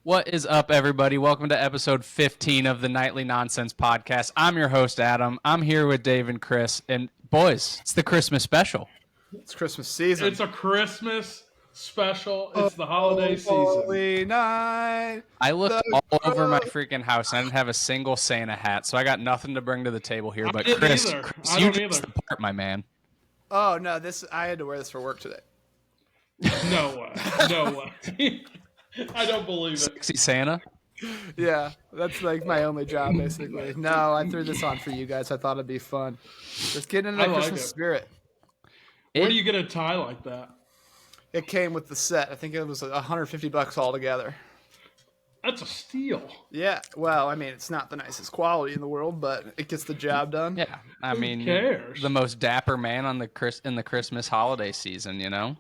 What is up, everybody? Welcome to episode 15 of the Nightly Nonsense Podcast. I'm your host, Adam. I'm here with Dave and Chris. And boys, it's the Christmas special. It's Christmas season. It's a Christmas special. It's the holiday season. Holy night. I looked all over my freaking house, and I didn't have a single Santa hat, so I got nothing to bring to the table here. But Chris, you dressed the part, my man. Oh, no, I had to wear this for work today. No way. No way. I don't believe it. Sexy Santa? Yeah, that's like my only job, basically. No, I threw this on for you guys. I thought it'd be fun. Just getting into the Christmas spirit. Where do you get a tie like that? It came with the set. I think it was $150 altogether. That's a steal. Yeah, well, I mean, it's not the nicest quality in the world, but it gets the job done. Yeah, I mean, who cares? The most dapper man in the Christmas holiday season, you know?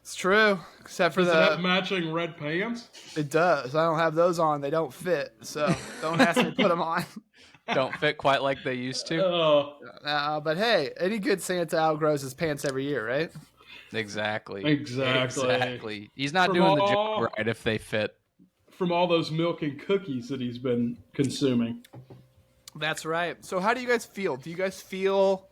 It's true, except for Does it have matching red pants? It does. I don't have those on. They don't fit, so don't ask me to put them on. Don't fit quite like they used to. But hey, any good Santa outgrows his pants every year, right? Exactly. He's not doing the job right if they fit. From all those milk and cookies that he's been consuming. That's right. So how do you guys feel? Do you guys feel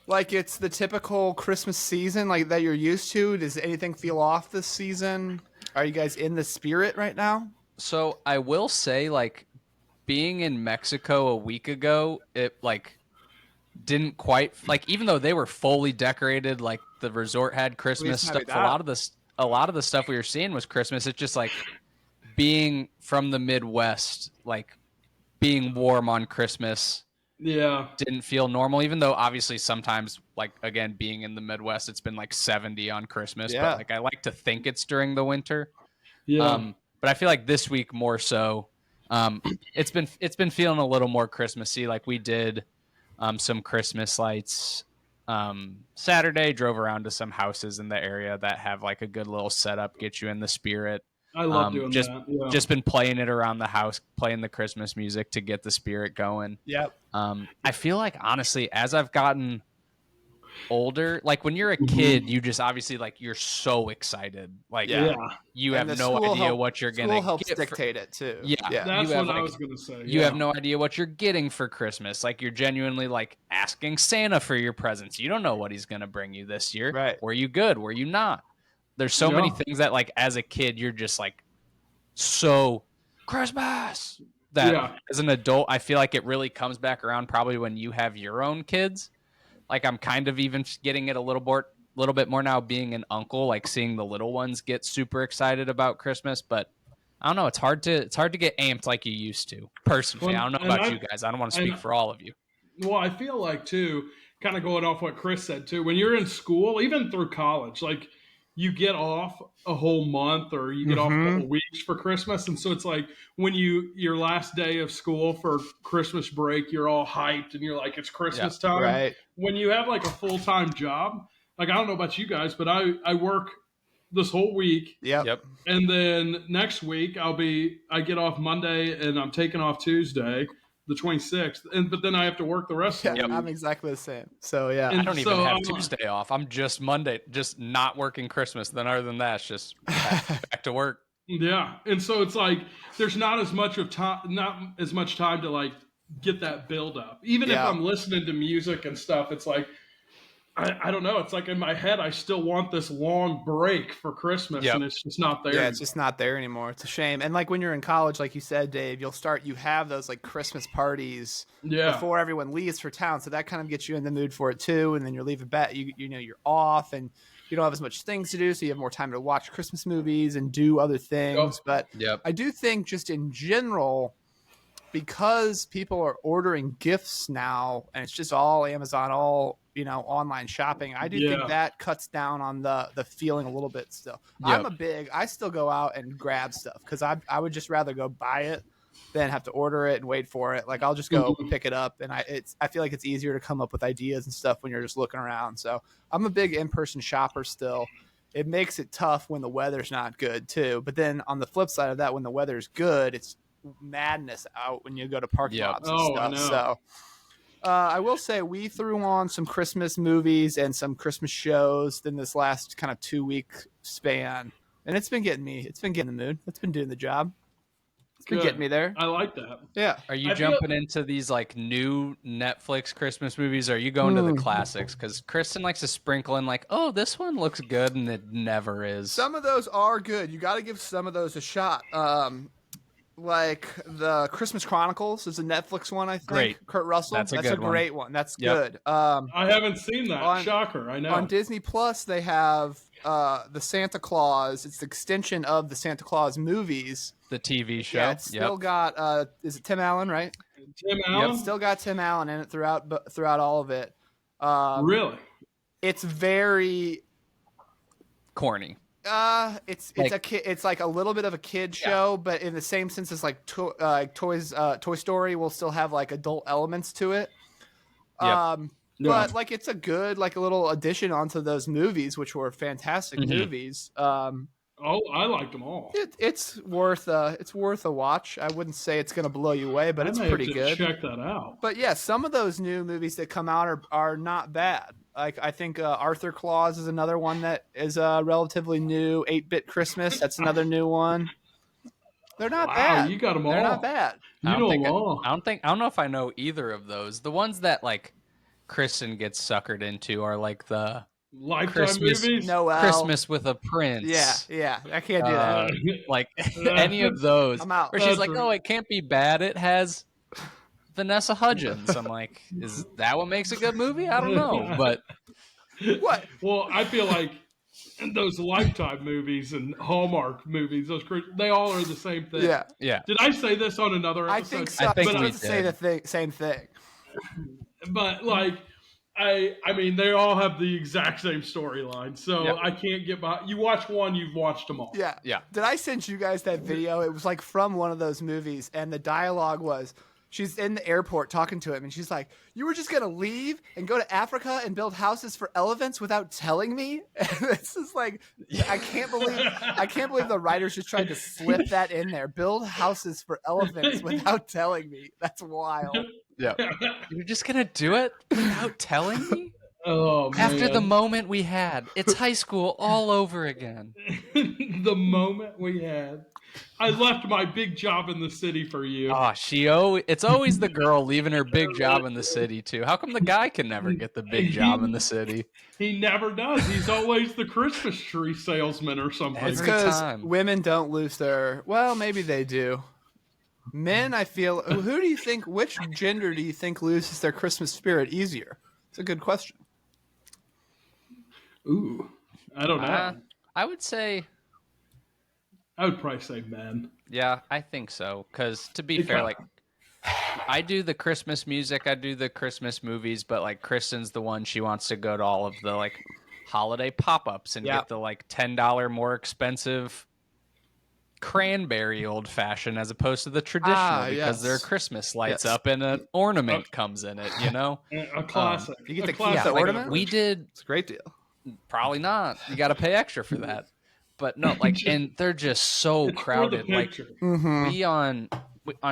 like it's the typical Christmas season like that you're used to? Does anything feel off this season? Are you guys in the spirit right now? So I will say, like, being in Mexico a week ago, it like didn't quite like, even though they were fully decorated, like the resort had Christmas stuff. A lot of the stuff we were seeing was Christmas. It's just like being from the Midwest, like being warm on Christmas. Yeah. Didn't feel normal, even though obviously sometimes, like, again, being in the Midwest, it's been like 70 on Christmas. Yeah. But like I like to think it's during the winter. Yeah. But I feel like this week more so. It's been feeling a little more Christmassy. Like we did some Christmas lights Saturday, drove around to some houses in the area that have like a good little setup, get you in the spirit. I love doing that. Yeah. Just been playing it around the house, playing the Christmas music to get the spirit going. Yep. I feel like, honestly, as I've gotten older, like when you're a kid, you just obviously like you're so excited. Like you have no idea what you're gonna get. Helps dictate it too. Yeah. That's what I was gonna say. You have no idea what you're getting for Christmas. Like you're genuinely like asking Santa for your presents. You don't know what he's gonna bring you this year. Right. Were you good? Were you not? There's so many things that, like, as a kid, you're just like so Christmas that as an adult, I feel like it really comes back around probably when you have your own kids. Like I'm kind of even getting it a little bit more now, being an uncle, like seeing the little ones get super excited about Christmas. But I don't know, it's hard to get amped like you used to. Personally, I don't know about you guys. I don't want to speak for all of you. Well, I feel like too, kind of going off what Chris said too, when you're in school, even through college, like you get off a whole month or you get off a couple weeks for Christmas. And so it's like when your last day of school for Christmas break, you're all hyped and you're like, it's Christmas time. Right. When you have like a full-time job, like I don't know about you guys, but I work this whole week. Yep. And then next week I get off Monday and I'm taking off Tuesday, the 26th, but then I have to work the rest of the week. I'm exactly the same. So yeah, I don't even have Tuesday off. I'm just Monday, just not working Christmas. Then other than that, it's just back to work. Yeah, and so it's like there's not as much time to like get that build up. Even if I'm listening to music and stuff, it's like I don't know. It's like in my head, I still want this long break for Christmas, and it's just not there. Yeah, it's just not there anymore. It's a shame. And like when you're in college, like you said, Dave, you have those like Christmas parties before everyone leaves for town. So that kind of gets you in the mood for it too. And then you're leaving back, you know, you're off and you don't have as much things to do. So you have more time to watch Christmas movies and do other things. But I do think just in general, because people are ordering gifts now and it's just all Amazon, all, you know, online shopping, I do think that cuts down on the feeling a little bit still. I still go out and grab stuff because I would just rather go buy it than have to order it and wait for it. Like I'll just go pick it up, and I feel like it's easier to come up with ideas and stuff when you're just looking around. So I'm a big in-person shopper still. It makes it tough when the weather's not good too. But then on the flip side of that, when the weather's good, it's madness out when you go to parking lots and stuff. So I will say we threw on some Christmas movies and some Christmas shows in this last kind of 2 week span. and it's been getting me. It's been getting the mood. It's been doing the job. It's been getting me there. I like that. Yeah. Are you jumping into these like new Netflix Christmas movies? Or are you going to the classics? Because Kristen likes to sprinkle in like, oh, this one looks good, and it never is. Some of those are good. You got to give some of those a shot. Like the Christmas Chronicles is a Netflix one, I think. Great. Kurt Russell. That's a great one. That's good. I haven't seen that. Shocker. I know. On Disney Plus, they have the Santa Claus. It's the extension of the Santa Claus movies. The TV show. Yeah, it's still got. Is it Tim Allen? Right. Tim Allen. Yep. Still got Tim Allen in it throughout all of it. Really. It's very corny. It's like, a kid. It's like a little bit of a kid show, but in the same sense as like toys. Toy Story will still have like adult elements to it. But like it's a good like a little addition onto those movies, which were fantastic movies. I liked them all. It's worth a watch. I wouldn't say it's going to blow you away, but it's pretty good. Check that out. But yeah, some of those new movies that come out are not bad. Like I think Arthur Claus is another one that is relatively new. 8-Bit Christmas, that's another new one. They're not bad. You got them all. They're not bad. I don't know if I know either of those. The ones that like Kristen gets suckered into are like the Lifetime Christmas movies. Noel. Christmas with a Prince. Yeah. I can't do that. Like any of those. I'm out. Where she's like, oh, it can't be bad. It has Vanessa Hudgens. I'm like, is that what makes a good movie? I don't know, but what? Well, I feel like those Lifetime movies and Hallmark movies, they all are the same thing. Yeah. Did I say this on another episode? I think so. I think but we I was say the same thing. But like, I mean, they all have the exact same storyline, so I can't get behind. You watch one, you've watched them all. Yeah. Did I send you guys that video? It was like from one of those movies, and the dialogue was, she's in the airport talking to him, and she's like, "You were just gonna leave and go to Africa and build houses for elephants without telling me?" And it's just like, I can't believe the writers just tried to slip that in there. Build houses for elephants without telling me. That's wild. Yeah. You're just gonna do it without telling me? Oh, man. After the moment we had. It's high school all over again. The moment we had. I left my big job in the city for you. Oh, it's always the girl leaving her big job in the city too. How come the guy can never get the big job in the city? He never does. He's always the Christmas tree salesman or something. It's because women don't lose their. Well, maybe they do. Men, I feel. Who do you think? Which gender do you think loses their Christmas spirit easier? It's a good question. Ooh, I don't know. I would say. I would probably say men. Yeah, I think so. Because to be fair, like, I do the Christmas music, I do the Christmas movies, but like Kristen's the one, she wants to go to all of the like holiday pop-ups and get the like $10 more expensive cranberry old fashioned as opposed to the traditional because there are Christmas lights up and an ornament comes in it, you know? A classic. You get the classic ornament? We did. It's a great deal. Probably not. You got to pay extra for that. But no, like, and they're just so crowded. Like, we on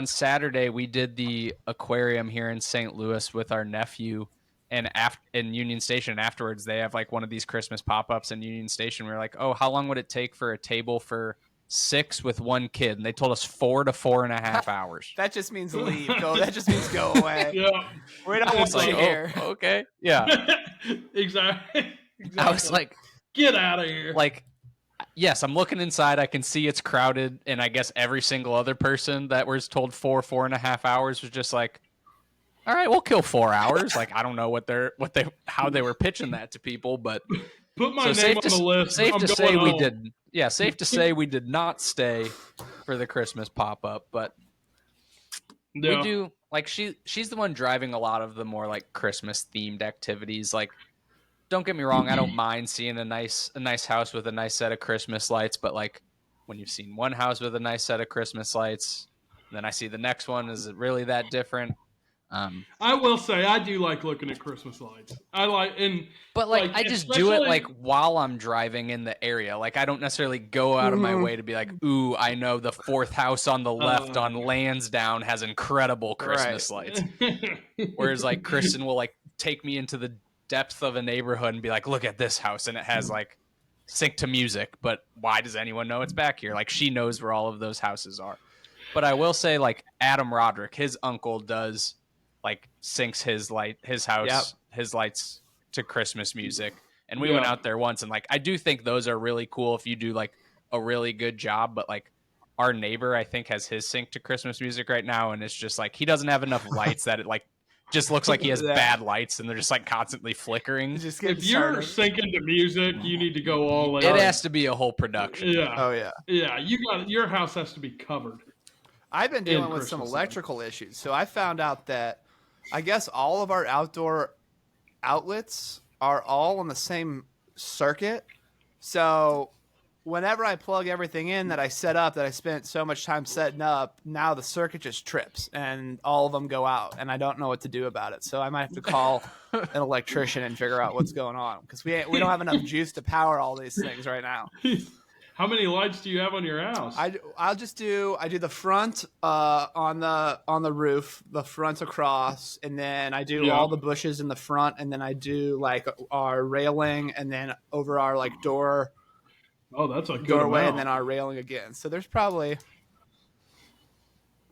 Saturday we did the aquarium here in St. Louis with our nephew, and in Union Station afterwards they have like one of these Christmas pop-ups in Union Station. We were like, oh, how long would it take for a table for 6 with 1 kid? And they told us 4 to 4.5 hours. That just means leave. That just means go away. Yeah, we don't want you here. Oh, okay, yeah, exactly. I was like, get out of here. Like, yes, I'm looking inside. I can see it's crowded, and I guess every single other person that was told 4.5 hours was just like, "All right, we'll kill 4 hours." Like, I don't know how they were pitching that to people, but put my name on the list. Safe to say we did. Yeah, safe to say we did not stay for the Christmas pop up, but we do. Like, she's the one driving a lot of the more like Christmas themed activities, like. Don't get me wrong, I don't mind seeing a nice house with a nice set of Christmas lights, but like when you've seen one house with a nice set of Christmas lights, then I see the next one, is it really that different? I will say I do like looking at Christmas lights. But I just do it like while I'm driving in the area. Like I don't necessarily go out of my way to be like, ooh, I know the 4th house on the left on Lansdowne has incredible Christmas lights. Whereas like Kristen will like take me into the depth of a neighborhood and be like, look at this house, and it has like sync to music, but why does anyone know it's back here? Like, she knows where all of those houses are. But I will say, like, Adam Roderick, his uncle does like syncs his house, his lights to Christmas music. And we went out there once, and like, I do think those are really cool if you do like a really good job. But like, our neighbor, I think, has his sync to Christmas music right now, and it's just like he doesn't have enough lights that it like just looks like he has bad lights, and they're just like constantly flickering. If you're syncing to music, you need to go all in. It has to be a whole production. Yeah. Oh yeah. Yeah. Your house has to be covered. I've been dealing with some electrical issues, so I found out that I guess all of our outdoor outlets are all on the same circuit. So whenever I plug everything in that I set up, that I spent so much time setting up, now the circuit just trips and all of them go out, and I don't know what to do about it. So I might have to call an electrician and figure out what's going on, because we don't have enough juice to power all these things right now. How many lights do you have on your house? I do the front on the roof, the front across, and then I do all the bushes in the front, and then I do like our railing, and then over our like door. Oh, that's a good doorway, amount. and then our railing again. So there's probably,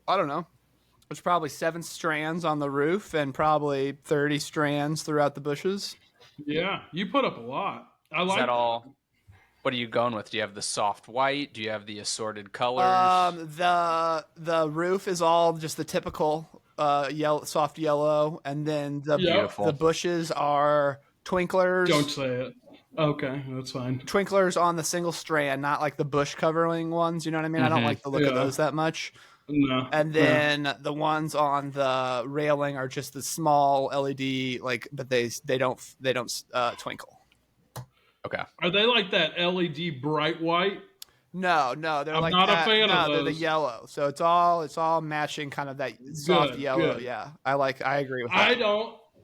I don't know, there's probably 7 strands on the roof and probably 30 strands throughout the bushes. Yeah, you put up a lot. Is that all? What are you going with? Do you have the soft white? Do you have the assorted colors? The roof is all just the typical yellow, soft yellow, and then the bushes are twinklers. Don't say it. Okay, that's fine. Twinklers on the single strand, not like the bush covering ones. You know what I mean? I don't like the look of those that much. No. And then the ones on the railing are just the small LED, like, but they don't twinkle. Okay. Are they like that LED bright white? No, they're I'm like not that. a fan of those. They're the yellow. So it's all matching, kind of that soft yellow. Good. Yeah, I agree with that.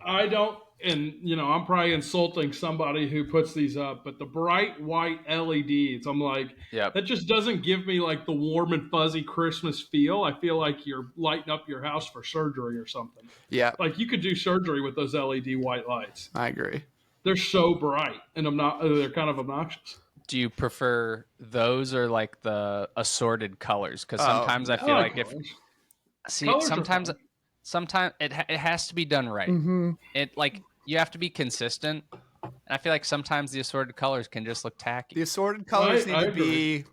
I don't, and I'm probably insulting somebody who puts these up, but the bright white LEDs, I'm like, that just doesn't give me like the warm and fuzzy Christmas feel. I feel like you're lighting up your house for surgery or something. Yeah, like you could do surgery with those LED white lights. I agree. They're so bright, and they're kind of obnoxious. Do you prefer those or like the assorted colors? Because sometimes I feel like sometimes it has to be done right. Mm-hmm. It like you have to be consistent, and I feel like sometimes the assorted colors can just look tacky. The assorted colors need to be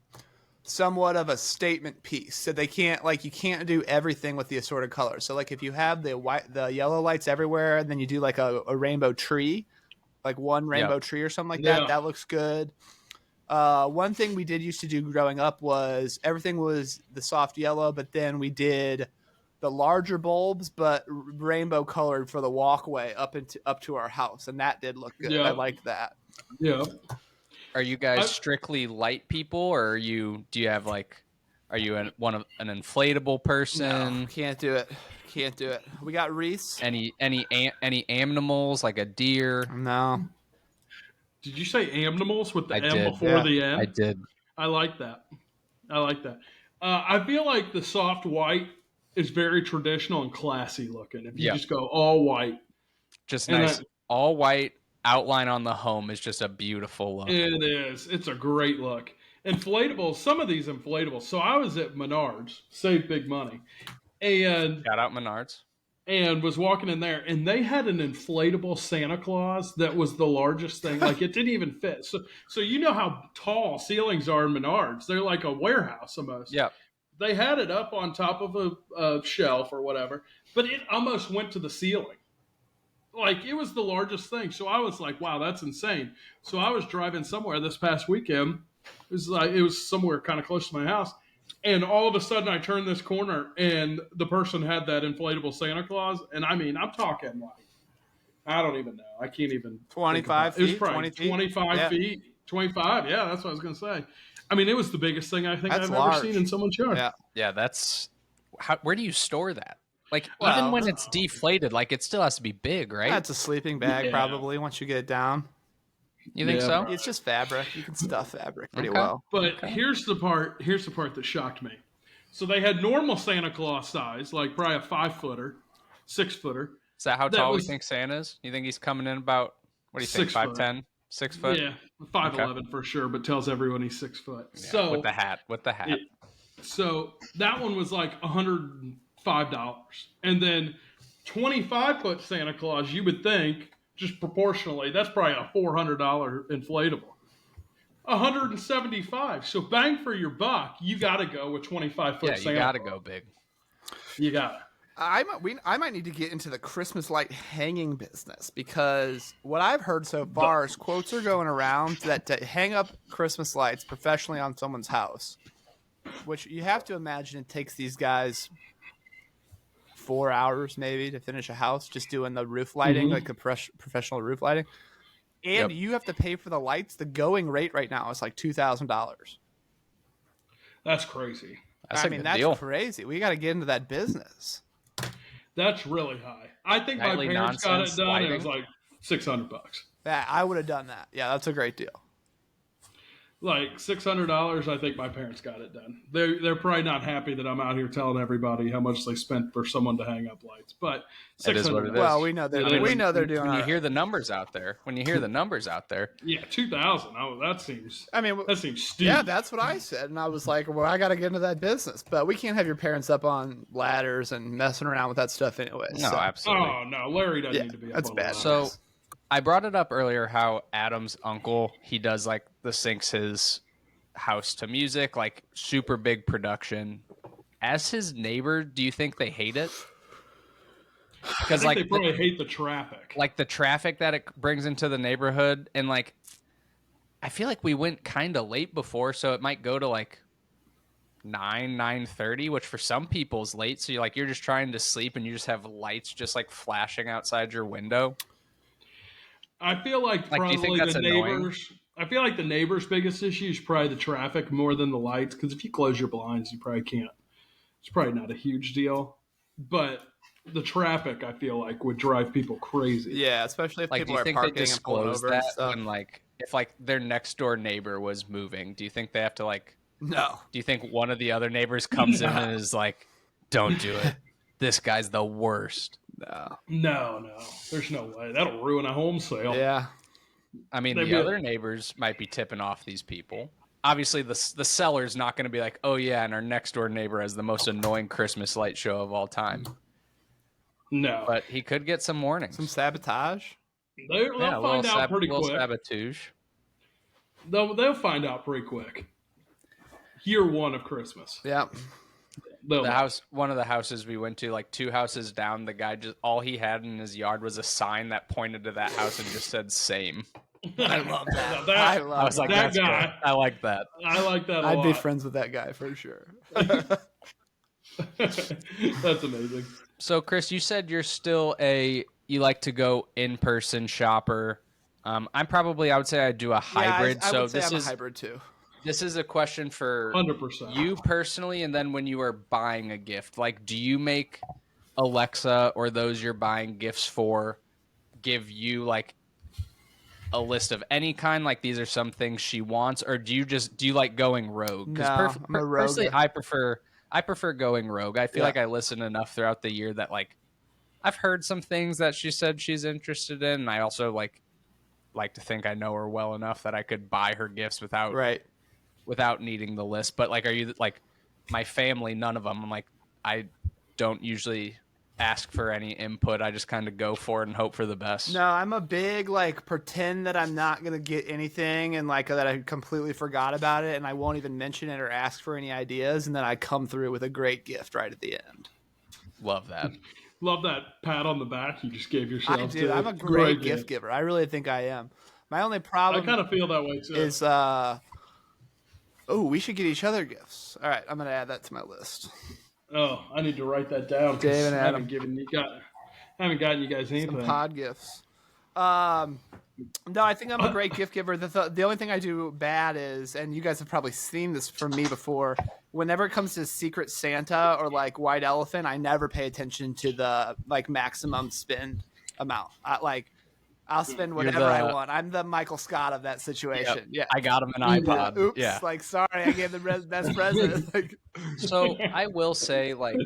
somewhat of a statement piece, so they can't you can't do everything with the assorted colors. So like if you have the yellow lights everywhere, and then you do like a rainbow tree, like one rainbow tree or something like that, that looks good. One thing we did used to do growing up was everything was the soft yellow, but then we did the larger bulbs, but rainbow colored for the walkway up to our house, and that did look good. I liked that. Yeah. Are you guys strictly light people, or are you an inflatable person? No, can't do it. We got wreaths. Any animals like a deer? No. Did you say animals with the M before the N? I did. I like that. I feel like the soft white is very traditional and classy looking. If you just go all white. Just nice. All white outline on the home is just a beautiful look. It is. It's a great look. Inflatables, some of these inflatables. So I was at Menards, saved big money. And shout out Menards. And was walking in there, and they had an inflatable Santa Claus that was the largest thing. Like, it didn't even fit. So you know how tall ceilings are in Menards. They're like a warehouse almost. Yeah. They had it up on top of a shelf or whatever, but it almost went to the ceiling. Like, it was the largest thing. So I was like, wow, that's insane. So I was driving somewhere this past weekend. It was somewhere kind of close to my house. And all of a sudden, I turned this corner, and the person had that inflatable Santa Claus. And I mean, I'm talking like, I don't even know. I can't even. 25 feet? It was probably 25 feet. 25, yeah, that's what I was going to say. I mean, it was the biggest thing I think I've ever seen in someone's yard. Yeah, that's. Where do you store that? Like, even when it's deflated, like, it still has to be big, right? That's a sleeping bag, probably, once you get it down. You think so? It's just fabric. You can stuff fabric pretty well. But here's the part that shocked me. So they had normal Santa Claus size, like probably a 5-footer, 6-footer. Is that how tall we think Santa is? You think he's coming in about, what do you think, 5'10"? 6 foot? Yeah, 5'11" for sure, but tells everyone he's 6 foot. Yeah, so with the hat. So that one was like $105. And then 25-foot Santa Claus, you would think, just proportionally, that's probably a $400 inflatable. 175. So bang for your buck, you got to go with 25-foot Santa. You got to go big. You got it. I might need to get into the Christmas light hanging business, because what I've heard so far is quotes are going around that to hang up Christmas lights professionally on someone's house, which you have to imagine it takes these guys 4 hours maybe to finish a house, just doing the roof lighting, like a professional roof lighting. And you have to pay for the lights. The going rate right now is like $2,000. That's crazy. That's deal. Crazy. We got to get into that business. That's really high. I think Nightly my parents got it done. Lighting. It was like $600. Yeah, I would have done that. Yeah, that's a great deal. Like $600, I think my parents got it done. They're probably not happy that I'm out here telling everybody how much they spent for someone to hang up lights, but $600. Well, we know they're doing. When you hear the numbers out there, yeah, 2,000. Oh, that seems steep. Yeah, that's what I said, and I was like, well, I got to get into that business, but we can't have your parents up on ladders and messing around with that stuff anyway. No, absolutely. Oh no, Larry doesn't need to be up that's on bad. So I brought it up earlier how Adam's uncle, he does like syncs his house to music, like super big production. As his neighbor, do you think they hate it? Because like they probably hate the traffic. Like the traffic that it brings into the neighborhood. And like I feel like we went kind of late before, so it might go to like 9:30, which for some people is late. So you're just trying to sleep and you just have lights just like flashing outside your window. I feel like probably the neighbors. I feel like the neighbors' biggest issue is probably the traffic more than the lights. Because if you close your blinds, you probably can't. It's probably not a huge deal, but the traffic I feel like would drive people crazy. Yeah, especially if like, people are parking and pulling over that and stuff. when if their next door neighbor was moving, do you think they have to No. Do you think one of the other neighbors comes in and is like, "Don't do it. This guy's the worst." No. There's no way. That'll ruin a home sale. Yeah. I mean, the other neighbors might be tipping off these people. Obviously, the seller's not going to be like, "Oh yeah, and our next door neighbor has the most annoying Christmas light show of all time." No, but he could get some warnings. Some sabotage. They'll find out pretty quick. Sabotage. They'll find out pretty quick. Year one of Christmas. Yeah. One of the houses we went to, like 2 houses down, the guy just all he had in his yard was a sign that pointed to that house and just said "same." I love that. I was like, that that's guy. Good. I like that. I like that a lot. I'd be friends with that guy for sure. That's amazing. So, Chris, you said you're still you like to go in-person shopper. I'm probably, I would say I do a hybrid. I would say this I'm is a hybrid too. This is a question for 100%. You personally, and then when you are buying a gift, like, do you make Alexa or those you're buying gifts for give you like a list of any kind, like these are some things she wants, or do you like going rogue? No, I'm a rogue. Personally, I prefer going rogue. I feel like I listen enough throughout the year that like I've heard some things that she said she's interested in, and I also like to think I know her well enough that I could buy her gifts without needing the list. But like, are you like my family? None of them. I'm like, I don't usually ask for any input. I just kind of go for it and hope for the best. No, I'm a big like pretend that I'm not gonna get anything and like that I completely forgot about it and I won't even mention it or ask for any ideas, and then I come through with a great gift right at the end. Love that. Love that pat on the back you just gave yourself. I'm a great gift giver. I really think I am. My only problem I kind of feel that way too. Is we should get each other gifts. All right, I'm gonna add that to my list. Oh, I need to write that down. Dave and Adam. I haven't gotten you guys anything. Some pod gifts. No, I think I'm a great gift giver. The only thing I do bad is, and you guys have probably seen this from me before, whenever it comes to Secret Santa or like White Elephant, I never pay attention to the like maximum spend amount. I'll spend whatever I want. I'm the Michael Scott of that situation. Yep. Yeah, I got him an iPod. Oops, yeah. Like, sorry, I gave the best present. Like, so I will say, like,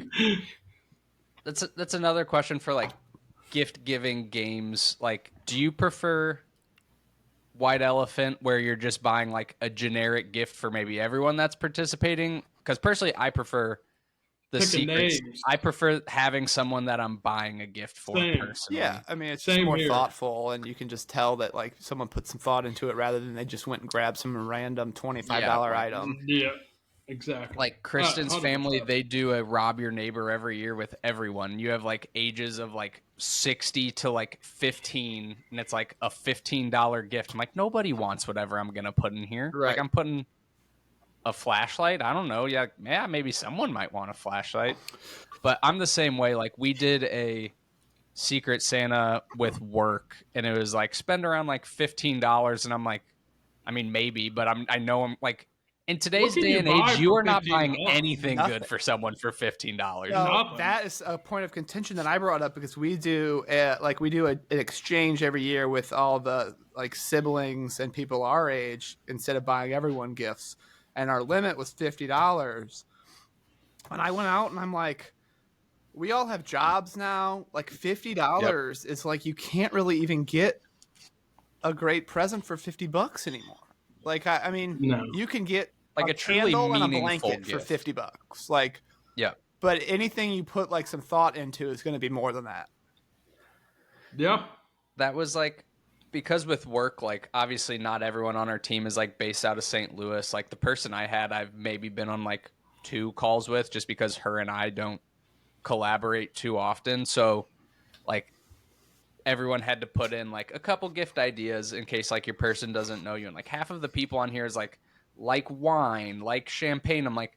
that's another question for like gift giving games. Like, do you prefer white elephant where you're just buying like a generic gift for maybe everyone that's participating? Because personally, I prefer the secrets. Names. I prefer having someone that I'm buying a gift for personally. Yeah, I mean, it's just more thoughtful, and you can just tell that like someone put some thought into it rather than they just went and grabbed some random $25 item. Yeah, exactly. Like Kristen's family, they do a rob your neighbor every year with everyone. You have like ages of like 60 to like 15, and it's like a $15 gift. I'm like, nobody wants whatever I'm gonna put in here. Right. Like I'm putting a flashlight. I don't know. Yeah, maybe someone might want a flashlight. But I'm the same way. Like we did a Secret Santa with work, and it was like spend around like $15, and I'm like, I mean maybe, but I know I'm like in today's day and age, you are not buying anything good for someone for $15. No, that is a point of contention that I brought up because we do an exchange every year with all the like siblings and people our age instead of buying everyone gifts, and our limit was $50. And I went out and I'm like, we all have jobs now. Like $50 is like you can't really even get a great present for $50 anymore. Like I mean, you can get like a truly candle and a blanket gift for $50. Like but anything you put like some thought into is going to be more than that. Yeah, that was like because with work, like obviously not everyone on our team is like based out of St. Louis. Like the person I had, I've maybe been on like 2 calls with just because her and I don't collaborate too often. So like everyone had to put in like a couple gift ideas in case like your person doesn't know you. And like half of the people on here is like wine, like champagne. I'm like,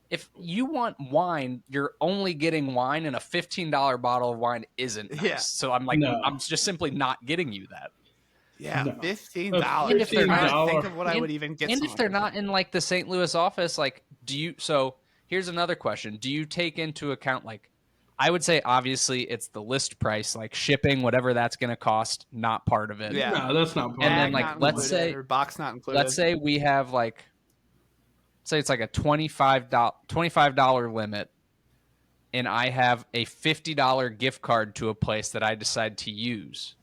if you want wine, you're only getting wine, and a $15 bottle of wine isn't nice. Yeah. So I'm like, I'm just simply not getting you that. Yeah, $15. And if they're not, think of what I would even get. And if they're not in like the St. Louis office, like, do you? So here's another question: do you take into account like? I would say obviously it's the list price, like shipping, whatever that's going to cost, not part of it. Yeah, no, that's not part of it. And then like let's say box not included. Let's say we have like say it's like a $25 limit, and I have a $50 gift card to a place that I decide to use.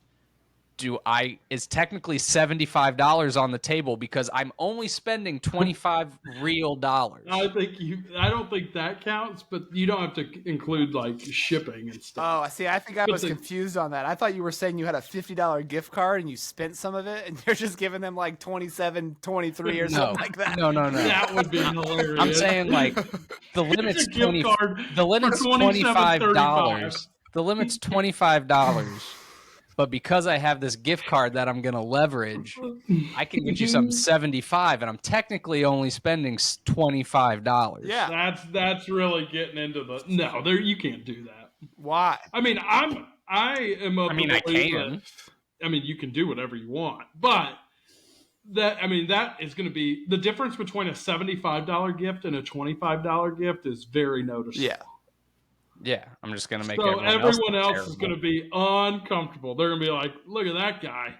Is technically $75 on the table because I'm only spending $25 real dollars. I don't think that counts, but you don't have to include like shipping and stuff. Oh, I see. I think I was confused on that. I thought you were saying you had a $50 gift card and you spent some of it, and you're just giving them like 27, 23 or something like that. No. That would be hilarious. I'm saying like the limit's $25. The limit's $25. But because I have this gift card that I'm going to leverage, I can get you something $75, and I'm technically only spending $25. Yeah, that's really getting into the you can't do that. Why? I mean, I am. I can. I mean, you can do whatever you want, but that is going to be the difference between a $75 gift and a $25 gift is very noticeable. Yeah, I'm just going to make everyone else is going to be uncomfortable. They're going to be like, look at that guy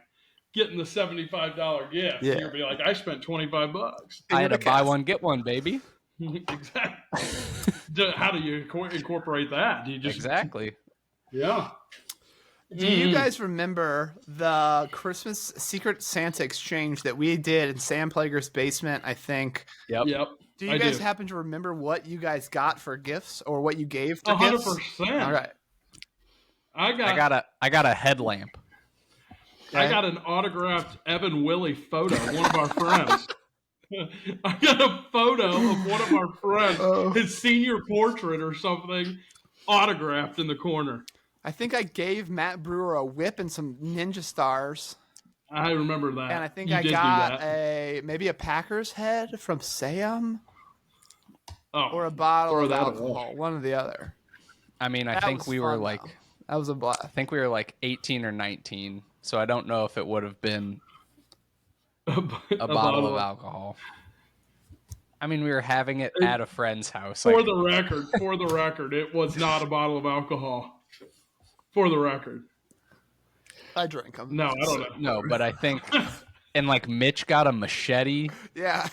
getting the $75 gift. Yeah. You're going to be like, I spent $25. I had to buy one, get one, baby. Exactly. How do you incorporate that? Do you just Exactly. Yeah. Do you guys remember the Christmas Secret Santa exchange that we did in Sam Plager's basement, I think? Yep. Do you guys happen to remember what you guys got for gifts or what you gave for gifts? 100%. All right. I got a headlamp. I got an autographed Evan Willie photo, one of our friends. I got a photo of one of our friends, his senior portrait or something, autographed in the corner. I think I gave Matt Brewer a whip and some ninja stars. I remember that. And I think I got maybe a Packers head from Sam. Or a bottle of alcohol, one or the other. I mean, I think we were like... That was a blast. I think we were like 18 or 19, so I don't know if it would have been a bottle of alcohol. I mean, we were having it at a friend's house. For the record, it was not a bottle of alcohol. For the record. I drank them. No, I don't know. No, but I think... And like Mitch got a machete. Yeah.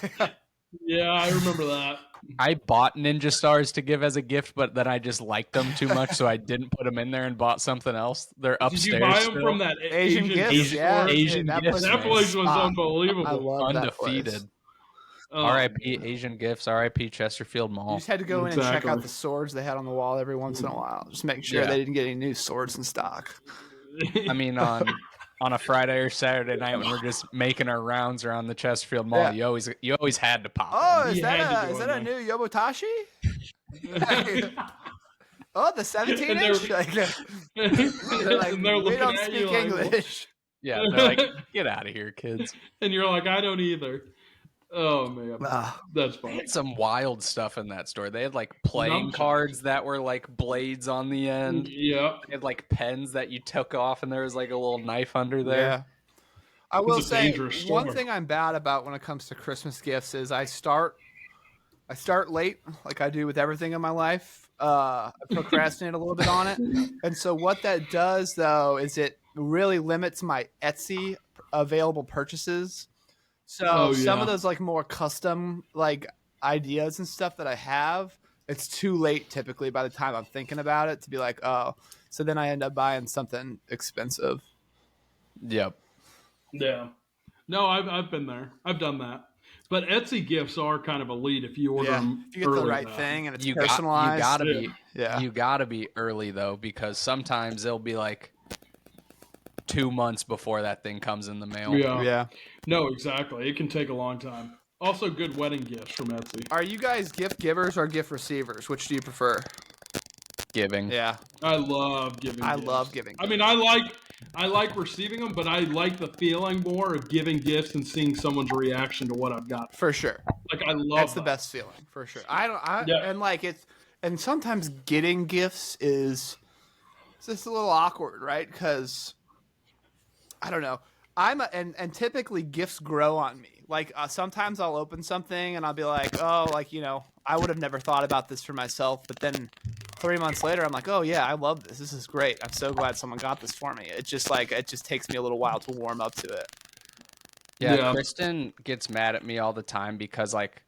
Yeah, I remember that. I bought Ninja Stars to give as a gift, but then I just liked them too much, so I didn't put them in there and bought something else. They're upstairs. Did you buy them still. from that Asian gifts? Yeah, Asian that gifts. That place was unbelievable. I love undefeated. That place. R.I.P. Asian Gifts. R.I.P. Chesterfield Mall. You just had to go in and check out the swords they had on the wall every once in a while, just make sure they didn't get any new swords in stock. I mean, on a Friday or Saturday night when we're just making our rounds around the Chesterfield Mall, you always had to pop. Oh, is that a new Yobotashi? Oh, the 17-inch? We don't speak English. Yeah, they're like, get out of here, kids. And you're like, I don't either. Oh, man. That's fun. They had some wild stuff in that store. They had like playing cards that were like blades on the end. Yeah. They had like pens that you took off and there was like a little knife under there. Yeah. I will say one thing I'm bad about when it comes to Christmas gifts is I start late, like I do with everything in my life. I procrastinate a little bit on it. And so what that does, though, is it really limits my Etsy available purchases. So some of those like more custom like ideas and stuff that I have, it's too late typically by the time I'm thinking about it to be like, oh, so then I end up buying something expensive. Yep. Yeah. No, I've been there. I've done that. But Etsy gifts are kind of elite if you order them if you get the right thing and it's personalized. You gotta be early though, because sometimes they'll be like 2 months before that thing comes in the mail. Yeah. No, exactly. It can take a long time. Also, good wedding gifts from Etsy. Are you guys gift givers or gift receivers? Which do you prefer? Giving. Yeah. I love giving. I love giving. I mean, I like receiving them, but I like the feeling more of giving gifts and seeing someone's reaction to what I've got. For sure. Like I love That's the best feeling, for sure. And like and sometimes getting gifts is just a little awkward, right? Because I don't know. And typically gifts grow on me. Like sometimes I'll open something and I'll be like, oh, like, you know, I would have never thought about this for myself. But then 3 months later, I'm like, oh yeah, I love this. This is great. I'm so glad someone got this for me. It just takes me a little while to warm up to it. Yeah, Kristen gets mad at me all the time because like,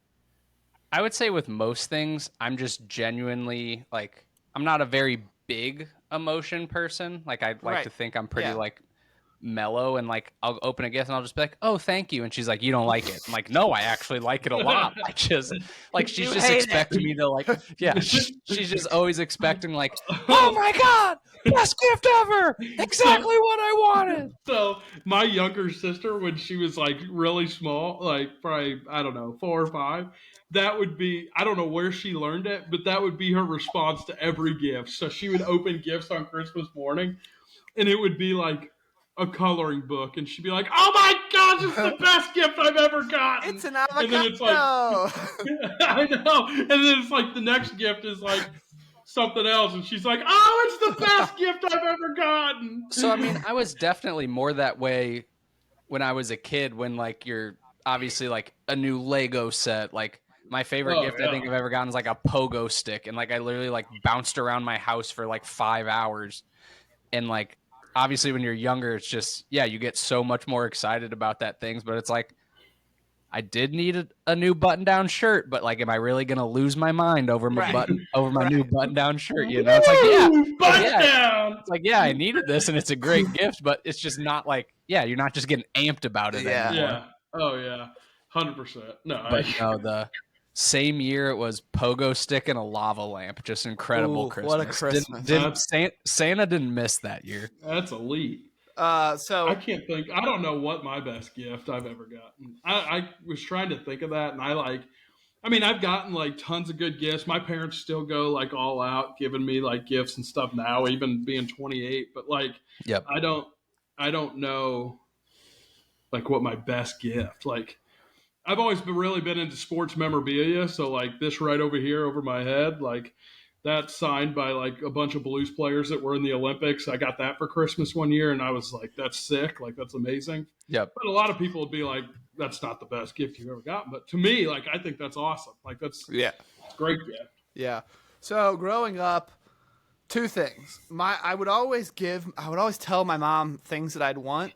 I would say with most things, I'm just genuinely like, I'm not a very big emotion person. Like I'd like to think I'm pretty like mellow, and like I'll open a gift and I'll just be like, oh, thank you, and she's like, you don't like it. I'm like, no, I actually like it a lot. I just like she's just expecting me to like she's just always expecting like, oh my god, best gift ever, exactly what I wanted. So my younger sister, when she was like really small, like probably I don't know 4 or 5, that would be, I don't know where she learned it, but that would be her response to every gift. So she would open gifts on Christmas morning and it would be like a coloring book, and she'd be like, "Oh my gosh, it's the best gift I've ever gotten!" It's an avocado. And then it's like, I know. And then it's like the next gift is like something else, and she's like, "Oh, it's the best gift I've ever gotten." So I mean, I was definitely more that way when I was a kid. When like you're obviously like a new Lego set, like. My favorite gift I think I've ever gotten is like a pogo stick, and like I literally like bounced around my house for like 5 hours, and like obviously when you're younger, it's just you get so much more excited about that things, but it's like I did need a new button-down shirt, but like, am I really gonna lose my mind over my new button-down shirt? You know, it's like button-down. It's like I needed this, and it's a great gift, but it's just not like you're not just getting amped about it anymore. Yeah. Oh yeah, 100%. No, but no, the same year it was pogo stick and a lava lamp. Just incredible. Christmas. What a Christmas. Santa didn't miss that year. That's elite. So I can't think. I don't know what my best gift I've ever gotten. I was trying to think of that, and I've gotten like tons of good gifts. My parents still go like all out, giving me like gifts and stuff now, even being 28. But like, I don't know like what my best gift like. I've always really been into sports memorabilia, so like this right over here over my head, like that's signed by like a bunch of Blues players that were in the Olympics. I got that for Christmas one year, and I was like, that's sick, like that's amazing. Yep. But a lot of people would be like, that's not the best gift you've ever gotten. But to me, like I think that's awesome. Like it's a great gift. Yeah. So growing up, 2 things. I would always tell my mom things that I'd want,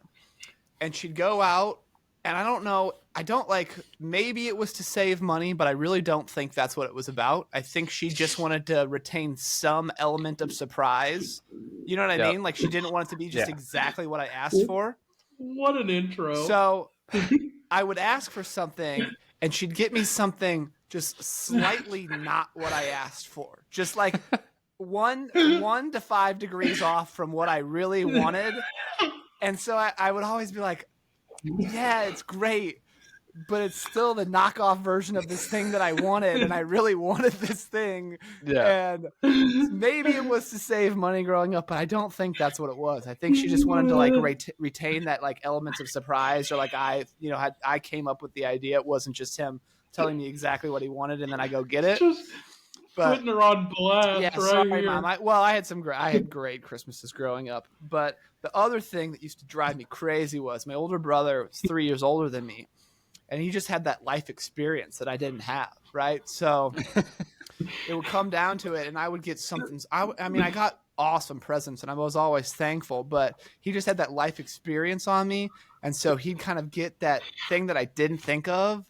and she'd go out, and I don't know I don't maybe it was to save money, but I really don't think that's what it was about. I think she just wanted to retain some element of surprise. You know what I mean? Like she didn't want it to be just exactly what I asked for. What an intro. So I would ask for something and she'd get me something just slightly not what I asked for. Just like 1 to 5 degrees off from what I really wanted. And so I would always be like, yeah, it's great, but it's still the knockoff version of this thing that I wanted, and I really wanted this thing. Yeah. And maybe it was to save money growing up, but I don't think that's what it was. I think she just wanted to retain that elements of surprise, or I came up with the idea. It wasn't just him telling me exactly what he wanted, and then I go get it. Putting her on blast. Yeah, sorry, here. Mom. I had great Christmases growing up, but the other thing that used to drive me crazy was my older brother was 3 years older than me, and he just had that life experience that I didn't have, right? So it would come down to it, and I would get something. I got awesome presents, and I was always thankful, but he just had that life experience on me, and so he'd kind of get that thing that I didn't think of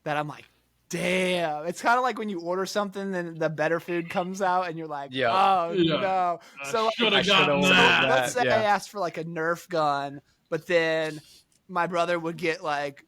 that I'm like, damn. It's kind of like when you order something and the better food comes out and you're like, no. So let's say I asked for like a Nerf gun, but then my brother would get like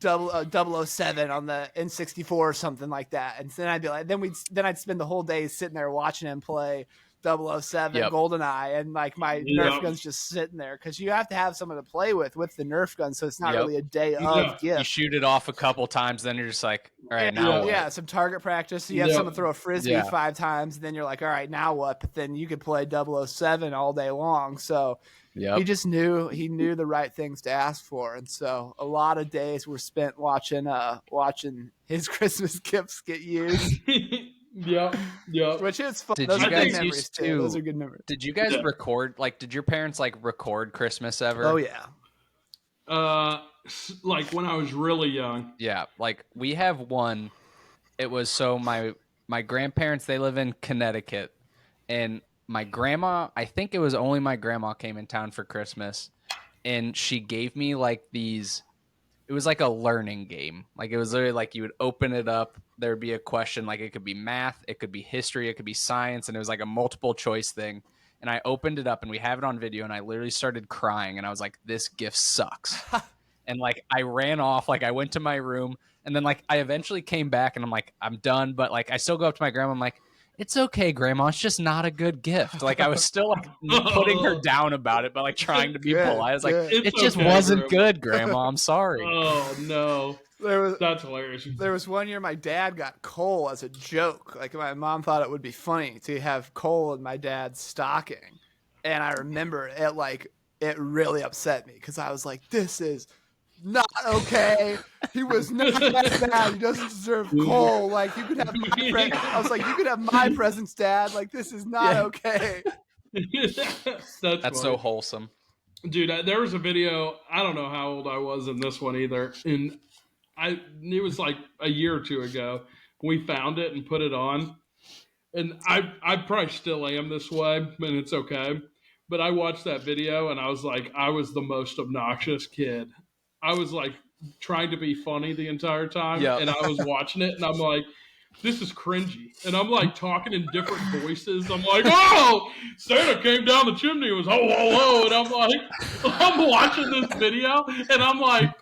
007 on the N64 or something like that. And then I'd be like, then I'd spend the whole day sitting there watching him play 007 GoldenEye, and like my Nerf gun's just sitting there because you have to have someone to play with the Nerf gun, so it's not really a day of gift. You shoot it off a couple times, then you're just like, all right, now what? Some target practice. So you have someone throw a frisbee 5 times, and then you're like, all right, now what? But then you could play 007 all day long. So he just knew the right things to ask for, and so a lot of days were spent watching his Christmas gifts get used. Yeah. Which is fun. Those are good memories too. Those are good memories. Did you guys record? Like, did your parents record Christmas ever? Oh yeah. Like when I was really young. Yeah, like we have one. It was so my grandparents, they live in Connecticut, and my grandma, I think it was only my grandma came in town for Christmas, and she gave me like these. It was like a learning game. Like it was literally like you would open it up. There would be a question. Like it could be math, it could be history, it could be science. And it was like a multiple choice thing. And I opened it up and we have it on video. And I literally started crying. And I was like, this gift sucks. And like I ran off. Like I went to my room. And then like I eventually came back and I'm like, I'm done. But like I still go up to my grandma. I'm like, it's okay, Grandma. It's just not a good gift. Like I was still like putting her down about it, but like trying to be polite. I was like, it just wasn't good, Grandma. I'm sorry. Oh no. That's hilarious. There was one year my dad got coal as a joke. Like my mom thought it would be funny to have coal in my dad's stocking. And I remember it really upset me because I was like, this is not okay. He was not that bad. He doesn't deserve coal. Like you could have I was like, you could have my presents, Dad. Like this is not okay. That's so wholesome. Dude, there was a video, I don't know how old I was in this one either. And it was like a year or two ago. We found it and put it on. And I probably still am this way, and it's okay. But I watched that video and I was like, I was the most obnoxious kid. I was like trying to be funny the entire time, and I was watching it, and I'm like, this is cringy. And I'm like talking in different voices. I'm like, oh, Santa came down the chimney. It was ho. And I'm like, I'm watching this video, and I'm like,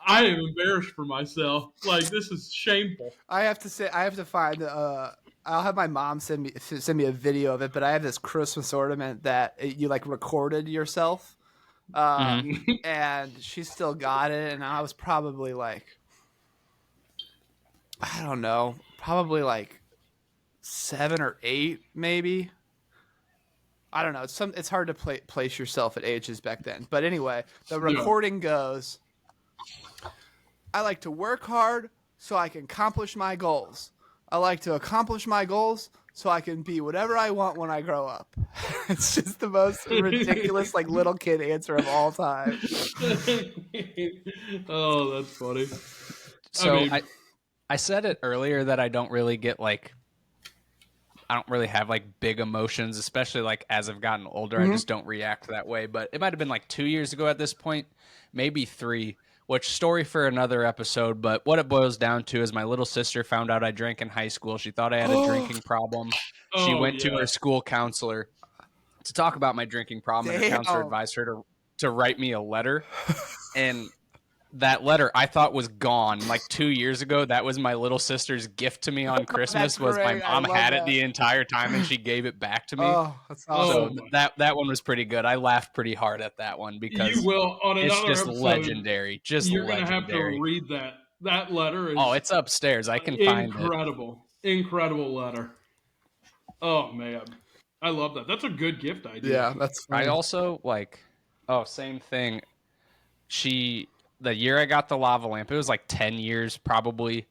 I am embarrassed for myself. Like, this is shameful. I have to find I'll have my mom send me a video of it, but I have this Christmas ornament that you like recorded yourself. And she still got it, and I was probably like, I don't know, probably like 7 or 8 maybe. I don't know, it's hard to place yourself at ages back then, but anyway, the recording goes, I like to work hard so I can accomplish my goals. I like to accomplish my goals so I can be whatever I want when I grow up. It's just the most ridiculous, like little kid answer of all time. Oh, that's funny. So I said it earlier that I don't really get I don't really have like big emotions, especially like as I've gotten older. I just don't react that way. But it might have been like 2 years ago at this point, maybe 3. which story for another episode, but what it boils down to is my little sister found out I drank in high school. She thought I had a drinking problem. She went to her school counselor to talk about my drinking problem, and her counselor advised her to write me a letter. And that letter I thought was gone like 2 years ago. That was my little sister's gift to me on Christmas. Was my mom had it the entire time and she gave it back to me. Oh, that's awesome. So that one was pretty good. I laughed pretty hard at that one because you will on another it's just episode, legendary. You're gonna have to read that letter. Is it's upstairs. I can find it. Incredible letter. Oh man, I love that. That's a good gift idea. Yeah, that's funny. I also same thing. The year I got the lava lamp, it was like 10 years probably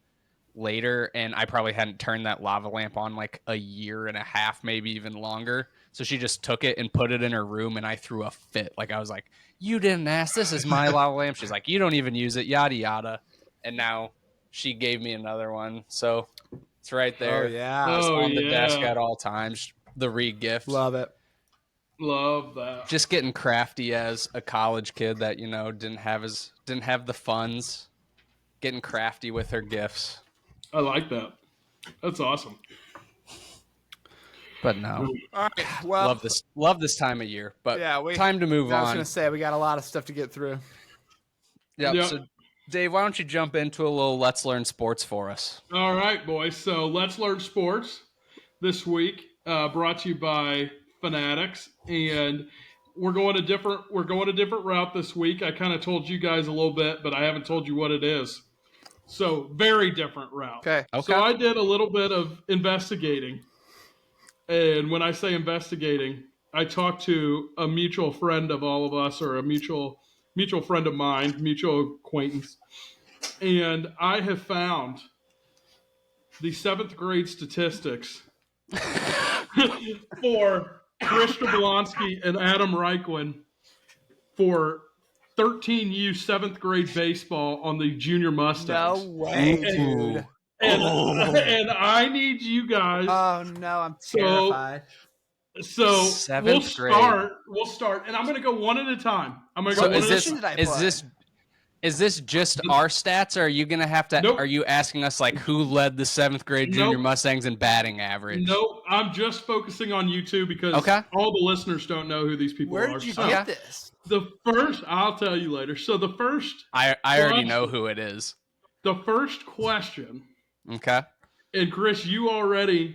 later, and I probably hadn't turned that lava lamp on like a year and a half, maybe even longer. So she just took it and put it in her room, and I threw a fit. Like I was like, "You didn't ask. This is my lava lamp." She's like, "You don't even use it, yada yada." And now she gave me another one, so it's right there. Oh yeah, on the desk at all times. The re-gift. Love it. Love that. Just getting crafty as a college kid that didn't have the funds. Getting crafty with her gifts. I like that. That's awesome. But no, all right, well, love this time of year. But time to move on. I was gonna say we got a lot of stuff to get through. Yep. So, Dave, why don't you jump into a little Let's Learn Sports for us? All right, boys. So Let's Learn Sports this week, brought to you by Fanatics, and we're going a different route this week. I kind of told you guys a little bit, but I haven't told you what it is. So very different route. Okay. So I did a little bit of investigating, and when I say investigating, I talked to a mutual friend of all of us, or a mutual friend of mine, mutual acquaintance, and I have found the 7th grade statistics for Chris Jablonski and Adam Reichwin for 13U 7th grade baseball on the Junior Mustangs. No way, dude. And I need you guys. Oh no, I'm terrified. So we'll 7th grade. We'll start, and I'm going to go one at a time. I'm going to go one at a time. Is this just our stats, or are you gonna have to? Nope. Are you asking us like who led the 7th grade Junior Mustangs in batting average? No, I'm just focusing on you two because all the listeners don't know who these people are. Where did you get this? The first, I'll tell you later. So the first, I already know who it is. The first question. Okay. And Chris, you already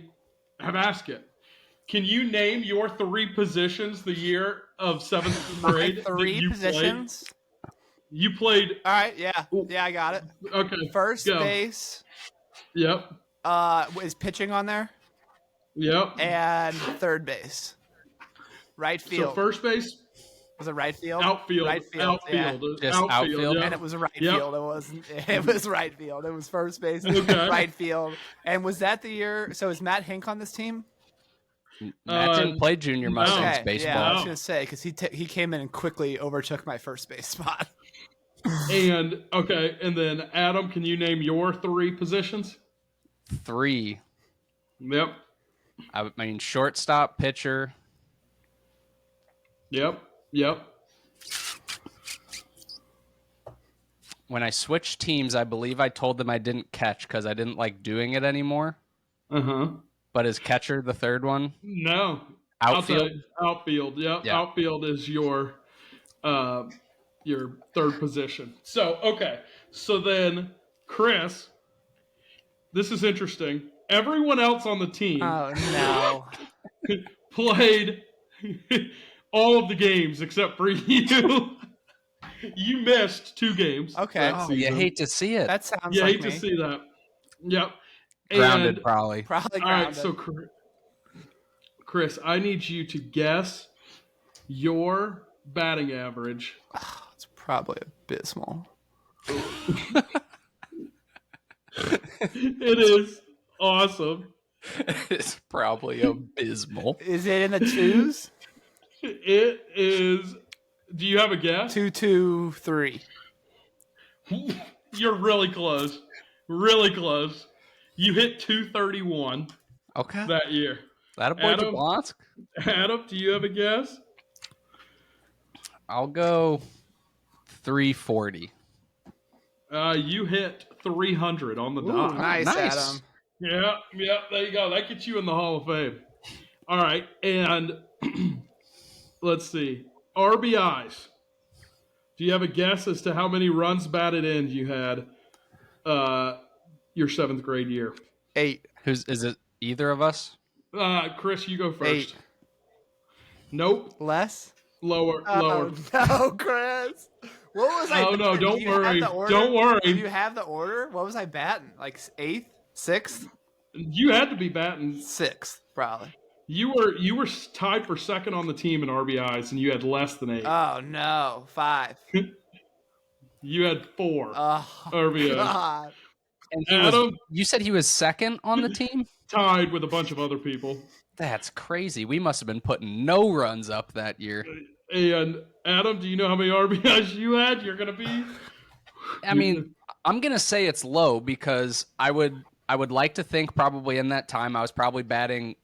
have asked it. Can you name your 3 positions the year of 7th grade? 3 positions. You played. All right, yeah, I got it. Okay, first base. Yep. Is pitching on there? Yep. And third base. Right field. So first base. Was it right field? Outfield. Right field. Outfield. Yeah. Just outfield. And it was right field. It wasn't. It was right field. It was first base. Right field. And was that the year? So is Matt Hink on this team? Matt didn't play Junior Mustangs baseball. Yeah, I was gonna say because he came in and quickly overtook my first base spot. And then Adam, can you name your 3 positions? 3. Yep. I mean, shortstop, pitcher. Yep. When I switched teams, I believe I told them I didn't catch because I didn't like doing it anymore. But is catcher the 3rd one? No. Outfield. Outfield. Yep. Yeah. Outfield is your 3rd position. So then, Chris, this is interesting. Everyone else on the team played all of the games except for you. You missed 2 games. Okay. You hate to see it. That sounds you like hate to see that. Yep. Grounded, probably. Probably all grounded. right, so Chris, I need you to guess your batting average. It's probably abysmal. It is awesome. It's probably abysmal. Is it in the 2s? It is. Do you have a guess? 2, 2, 3. You're really close. Really close. You hit 231. Okay. That year. That a boy Jablonsk? Adam, do you have a guess? I'll go 340. You hit 300 on the dot. Nice, Adam. Yeah, there you go. That gets you in the Hall of Fame. All right, and let's see. RBIs. Do you have a guess as to how many runs batted in you had your 7th grade year? 8. Is it either of us? Chris, you go first. 8. Nope. Less? Lower. No, Chris. What was I? Oh no! Don't worry. Don't worry. Do you have the order? What was I batting? Like 8th, 6th? You had to be batting 6th, probably. You were tied for 2nd on the team in RBIs, and you had less than 8. Oh no, 5. You had 4 oh, RBIs. God. And Adam, you said he was 2nd on the team? Tied with a bunch of other people. That's crazy. We must have been putting no runs up that year. And Adam, do you know how many RBIs you had? You're going to be? I mean, I'm going to say it's low because I would like to think probably in that time I was probably batting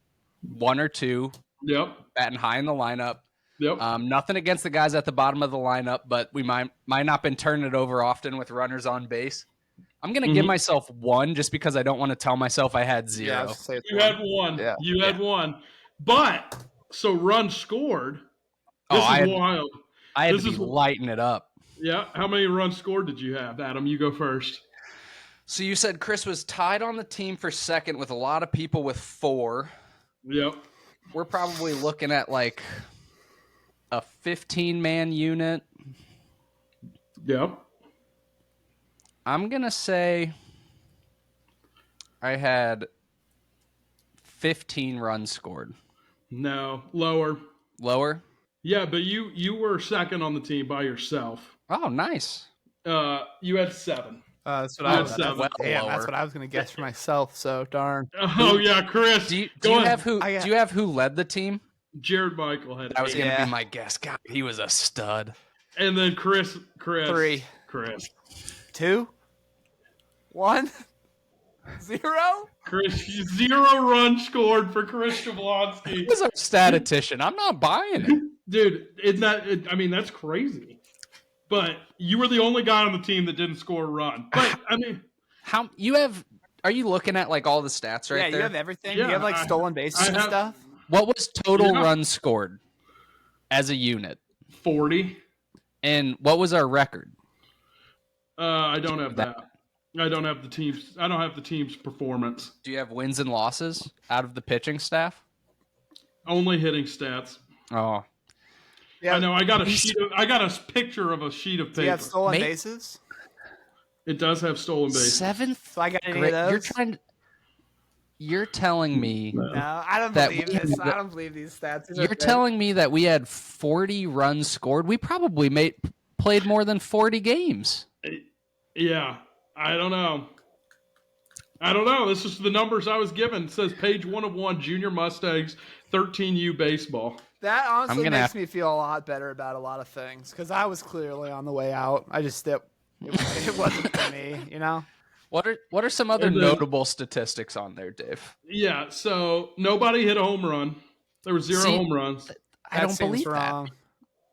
1 or 2. Yep. Batting high in the lineup. Yep. Nothing against the guys at the bottom of the lineup, but we might not been turning it over often with runners on base. I'm going to give myself 1 just because I don't want to tell myself I had 0. Yeah, you had 1. Yeah. You had 1. But, so runs scored. This is wild. I had to be lighting it up. Yeah. How many runs scored did you have? Adam, you go first. So you said Chris was tied on the team for 2nd with a lot of people with 4. Yep. We're probably looking at like a 15-man unit. Yep. I'm going to say I had 15 runs scored. No, lower. Lower? Yeah, but you were 2nd on the team by yourself. Oh, nice. You had 7. That's what I was. That's what I was going to guess for myself. So darn. Oh yeah, Chris. Do you have who led the team? Jared Michael had. That was going to be my guess. God, he was a stud. And then Chris. 3. Chris. 2. 1. 0. Chris, 0 runs scored for Chris Jablonski. He's a statistician. I'm not buying it. Dude, I mean, that's crazy. But you were the only guy on the team that didn't score a run. But, I mean. Are you looking at like all the stats right there? Yeah, you have everything. Yeah, you have like stolen bases and stuff. What was total runs scored as a unit? 40. And what was our record? I don't have that. I don't have the team's performance. Do you have wins and losses out of the pitching staff? Only hitting stats. Oh. Yeah. I know. I got a picture of a sheet of paper. Do you have stolen bases? It does have stolen bases. 7th? So I got any of those? You're telling me. No, I don't believe this. I don't believe these stats. You're telling me that we had 40 runs scored? We probably played more than 40 games. Yeah. I don't know. This is the numbers I was given. It says page 1 of 1, Junior Mustangs, 13U baseball. That honestly makes me feel a lot better about a lot of things because I was clearly on the way out. I just it wasn't for me, you know. What are some other notable statistics on there, Dave? Yeah, so nobody hit a home run. There were 0 home runs. I don't believe wrong. that.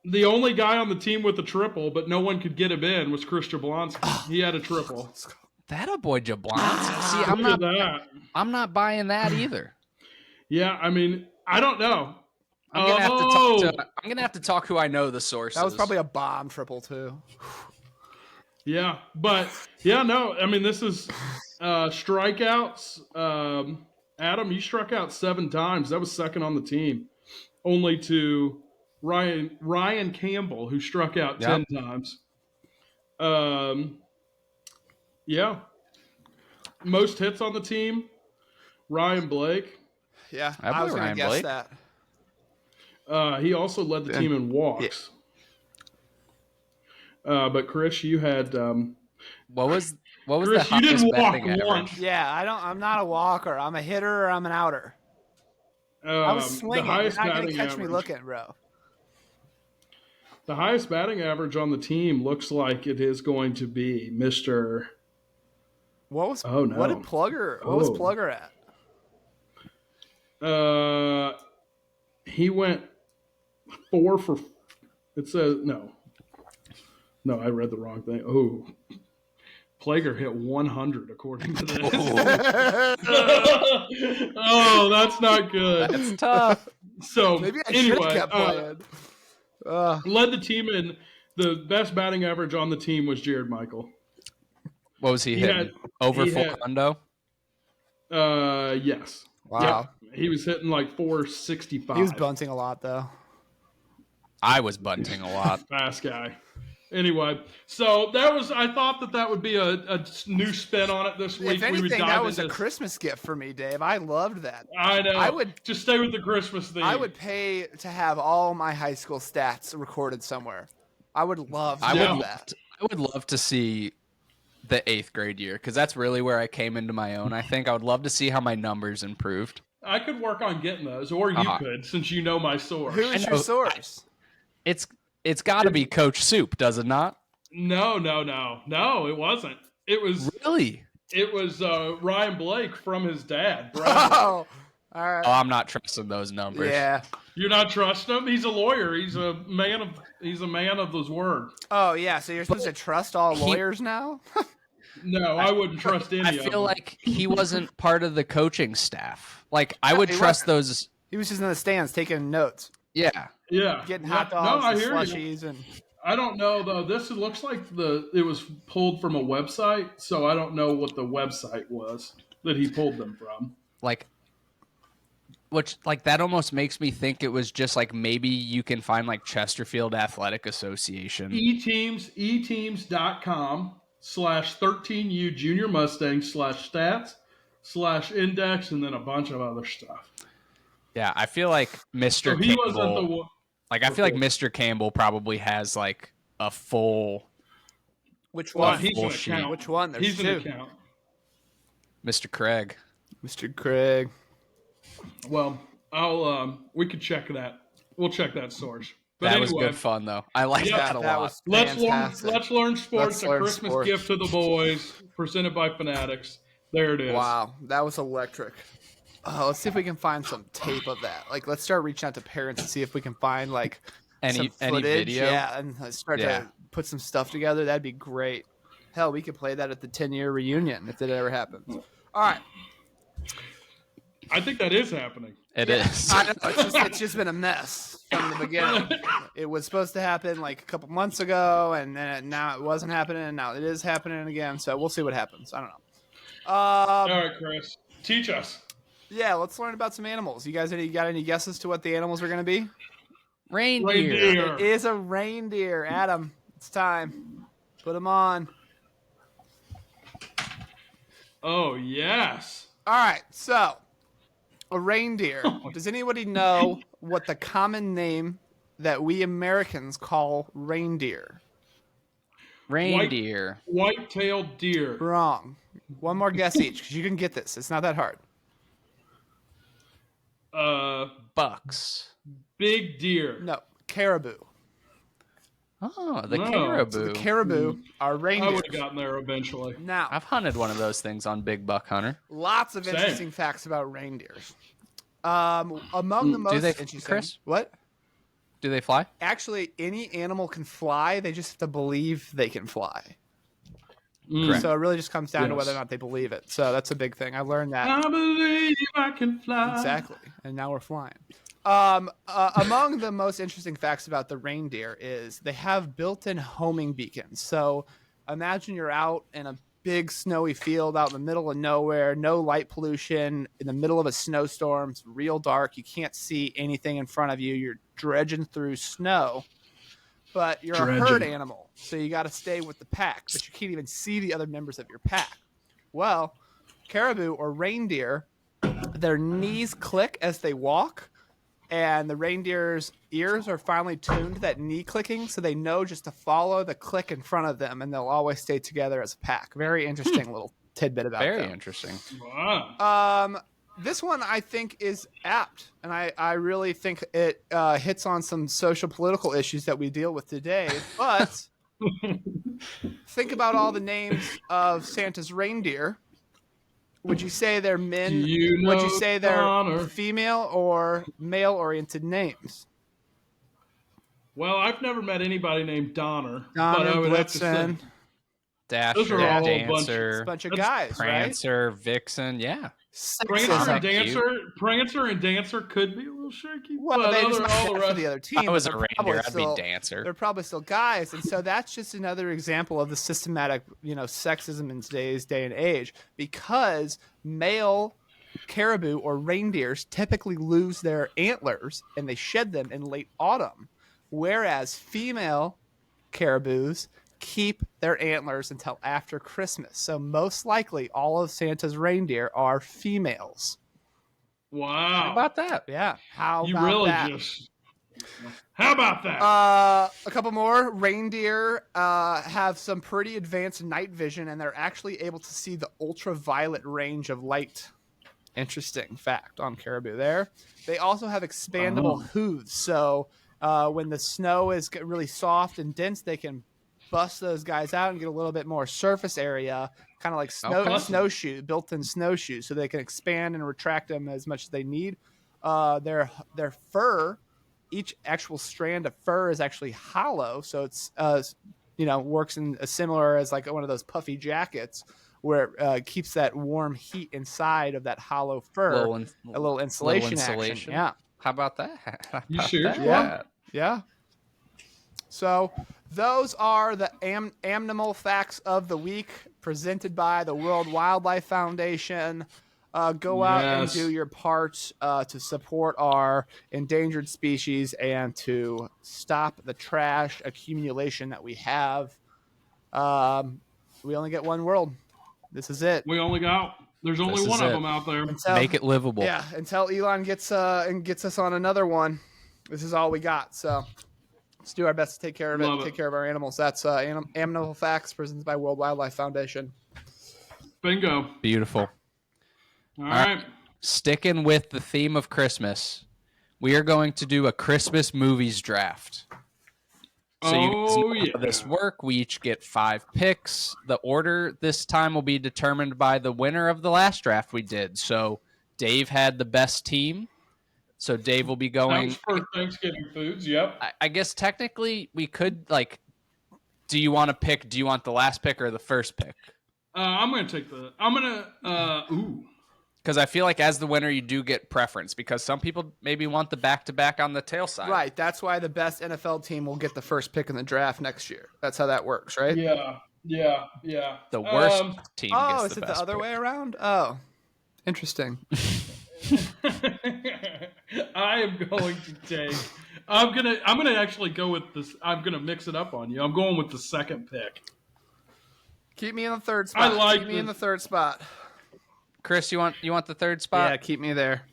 The only guy on the team with a triple, but no one could get him in, was Chris Jablonski. He had a triple. That a boy Jablonski. See, I'm not buying that either. Yeah, I mean, I don't know. I'm gonna have to talk who I know the source. That was probably a bomb triple too. Yeah, but no. I mean, this is strikeouts. Adam, you struck out 7 times. That was 2nd on the team, only to Ryan Campbell, who struck out 10 times. Yeah. Most hits on the team, Ryan Blake. Yeah, I was going to guess that. He also led the team in walks. Yeah. But Chris, you had what was Chris, the highest you didn't walk batting once. average? Yeah, I'm not a walker. I'm a hitter or I'm an outer. I was swinging. You're not going to catch me looking, bro. The highest batting average on the team looks like it is going to be Mr. What was Plugger at? He went 4 for. It says no. I read the wrong thing. Oh, Plager hit 100 according to this. Oh, that's not good. That's tough. So maybe I anyway, kept playing. Led the team in the best batting average on the team was Jared Michael. What was he hitting? Over 400? Yes. Wow. Yeah. He was hitting like 465. He was bunting a lot though. I was bunting a lot. Fast guy. Anyway, so that was. I thought that would be a new spin on it this week. If anything, we would dive that was into... a Christmas gift for me, Dave. I loved that. I know. I would just stay with the Christmas theme. I would pay to have all my high school stats recorded somewhere. I would love that. I would love to see the 8th grade year because that's really where I came into my own. I think I would love to see how my numbers improved. I could work on getting those, or you could, since you know my source. Who is your source? It's got to be Coach Soup, does it not? No, it wasn't. It was really. It was Ryan Blake from his dad. Oh, all right. Oh, I'm not trusting those numbers. Yeah, you're not trusting him. He's a lawyer. He's a man of his word. Oh yeah, so you're supposed to trust all lawyers now? No, I wouldn't trust any of them. I feel like he wasn't part of the coaching staff. Like I would trust those. He was just in the stands taking notes. Yeah. Getting hot dogs and slushies and. I don't know though. This looks like it was pulled from a website, so I don't know what the website was that he pulled them from. That almost makes me think it was just like maybe you can find like Chesterfield Athletic Association. eteams.com/13U Junior Mustang /stats/index and then a bunch of other stuff. Yeah, I feel like Mr. So he Campbell. wasn't the one. Like, I feel like Mr. Campbell probably has, like, a full... Which one? He's an account. Which one? There's he's two. An account. Mr. Craig. Mr. Craig. Well, we could check that. We'll check that source. But that anyway, was good fun, though. I like that a lot. Let's learn sports. A Christmas gift to the boys, presented by Fanatics. There it is. Wow, that was electric. Let's see if we can find some tape of that. Like, let's start reaching out to parents and see if we can find like some footage. Any video. Yeah, and start to put some stuff together. That'd be great. Hell, we could play that at the 10-year reunion if that ever happens. All right. I think that is happening. It is. I know, it's just been a mess from the beginning. It was supposed to happen like a couple months ago, and then now it wasn't happening, and now it is happening again. So we'll see what happens. I don't know. All right, Chris, teach us. Yeah, let's learn about some animals. You guys got any guesses to what the animals are going to be? Reindeer. It is a reindeer. Adam, it's time. Put them on. Oh, yes. All right, so a reindeer. Does anybody know what the common name that we Americans call reindeer? Reindeer. White-tailed deer. Wrong. One more guess each, because you can get this. It's not that hard. Bucks. Big deer. No, caribou. Oh, caribou. So the caribou are reindeer. I would have gotten there eventually. Now, I've hunted one of those things on Big Buck Hunter. lots of interesting facts about reindeers. Among the most interesting. Chris? What? Do they fly? Actually, any animal can fly. They just have to believe they can fly. Correct. So it really just comes down to whether or not they believe it. So that's a big thing. I learned that. I believe I can fly. Exactly. And now we're flying. Among the most interesting facts about the reindeer is they have built-in homing beacons. So imagine you're out in a big snowy field out in the middle of nowhere, no light pollution, in the middle of a snowstorm. It's real dark. You can't see anything in front of you. You're dredging through snow. But you're a herd animal, so you got to stay with the pack. But you can't even see the other members of your pack. Well, caribou or reindeer, their knees click as they walk, and the reindeer's ears are finely tuned to that knee clicking, so they know just to follow the click in front of them, and they'll always stay together as a pack. Very interesting little tidbit about them. Very interesting. Wow. This one I think is apt, and I really think it hits on some social political issues that we deal with today. But think about all the names of Santa's reindeer. Would you say they're men? Would you say they're female or male-oriented names? Well, I've never met anybody named Donner. Donner, but I would Blitzen. have to say Dasher, are a whole Dancer, bunch of guys, Prancer, right? Vixen, yeah. Prancer and Dancer could be a little shaky. Well, but they just might all be the for rest. the other team. I was a reindeer. I'd be Dancer. They're probably still guys, and so that's just another example of the systematic, sexism in today's day and age. Because male caribou or reindeers typically lose their antlers and they shed them in late autumn, whereas female caribous keep their antlers until after Christmas. So most likely all of Santa's reindeer are females. Wow. How about that? Yeah. How about that? A couple more. Reindeer have some pretty advanced night vision, and they're actually able to see the ultraviolet range of light. Interesting fact on caribou there. They also have expandable hooves. So when the snow is really soft and dense, they can bust those guys out and get a little bit more surface area, kind of like snowshoe, built-in snowshoes, so they can expand and retract them as much as they need. Their fur, each actual strand of fur is actually hollow, so it's works in a similar as like one of those puffy jackets where it keeps that warm heat inside of that hollow fur, a little insulation action. Yeah. How about that? You sure? Yeah. So those are the animal facts of the week presented by the World Wildlife Foundation. Go out and do your part to support our endangered species and to stop the trash accumulation that we have. We only get one world. This is it. There's only one of them out there. Make it livable. Yeah, until Elon gets us on another one. This is all we got. So let's do our best to take care of it. Take care of our animals. That's Animal Facts presented by World Wildlife Foundation. Bingo. Beautiful. All right. Sticking with the theme of Christmas, we are going to do a Christmas movies draft. So you guys know how this work. We each get 5 picks. The order this time will be determined by the winner of the last draft we did. So Dave had the best team. So Dave will be going. Thanks for Thanksgiving foods. Yep. I guess technically we could do you want to pick? Do you want the last pick or the first pick? I'm going to take the. Because I feel like as the winner, you do get preference because some people maybe want the back-to-back on the tail side. Right. That's why the best NFL team will get the first pick in the draft next year. That's how that works, right? Yeah. The worst team gets is the it best the other pick. way around? Oh, interesting. I am going to take. I'm gonna actually go with this. I'm gonna mix it up on you. I'm going with the second pick. Keep me in the third spot. Keep me in the third spot. Chris, you want the third spot? Yeah, keep me there.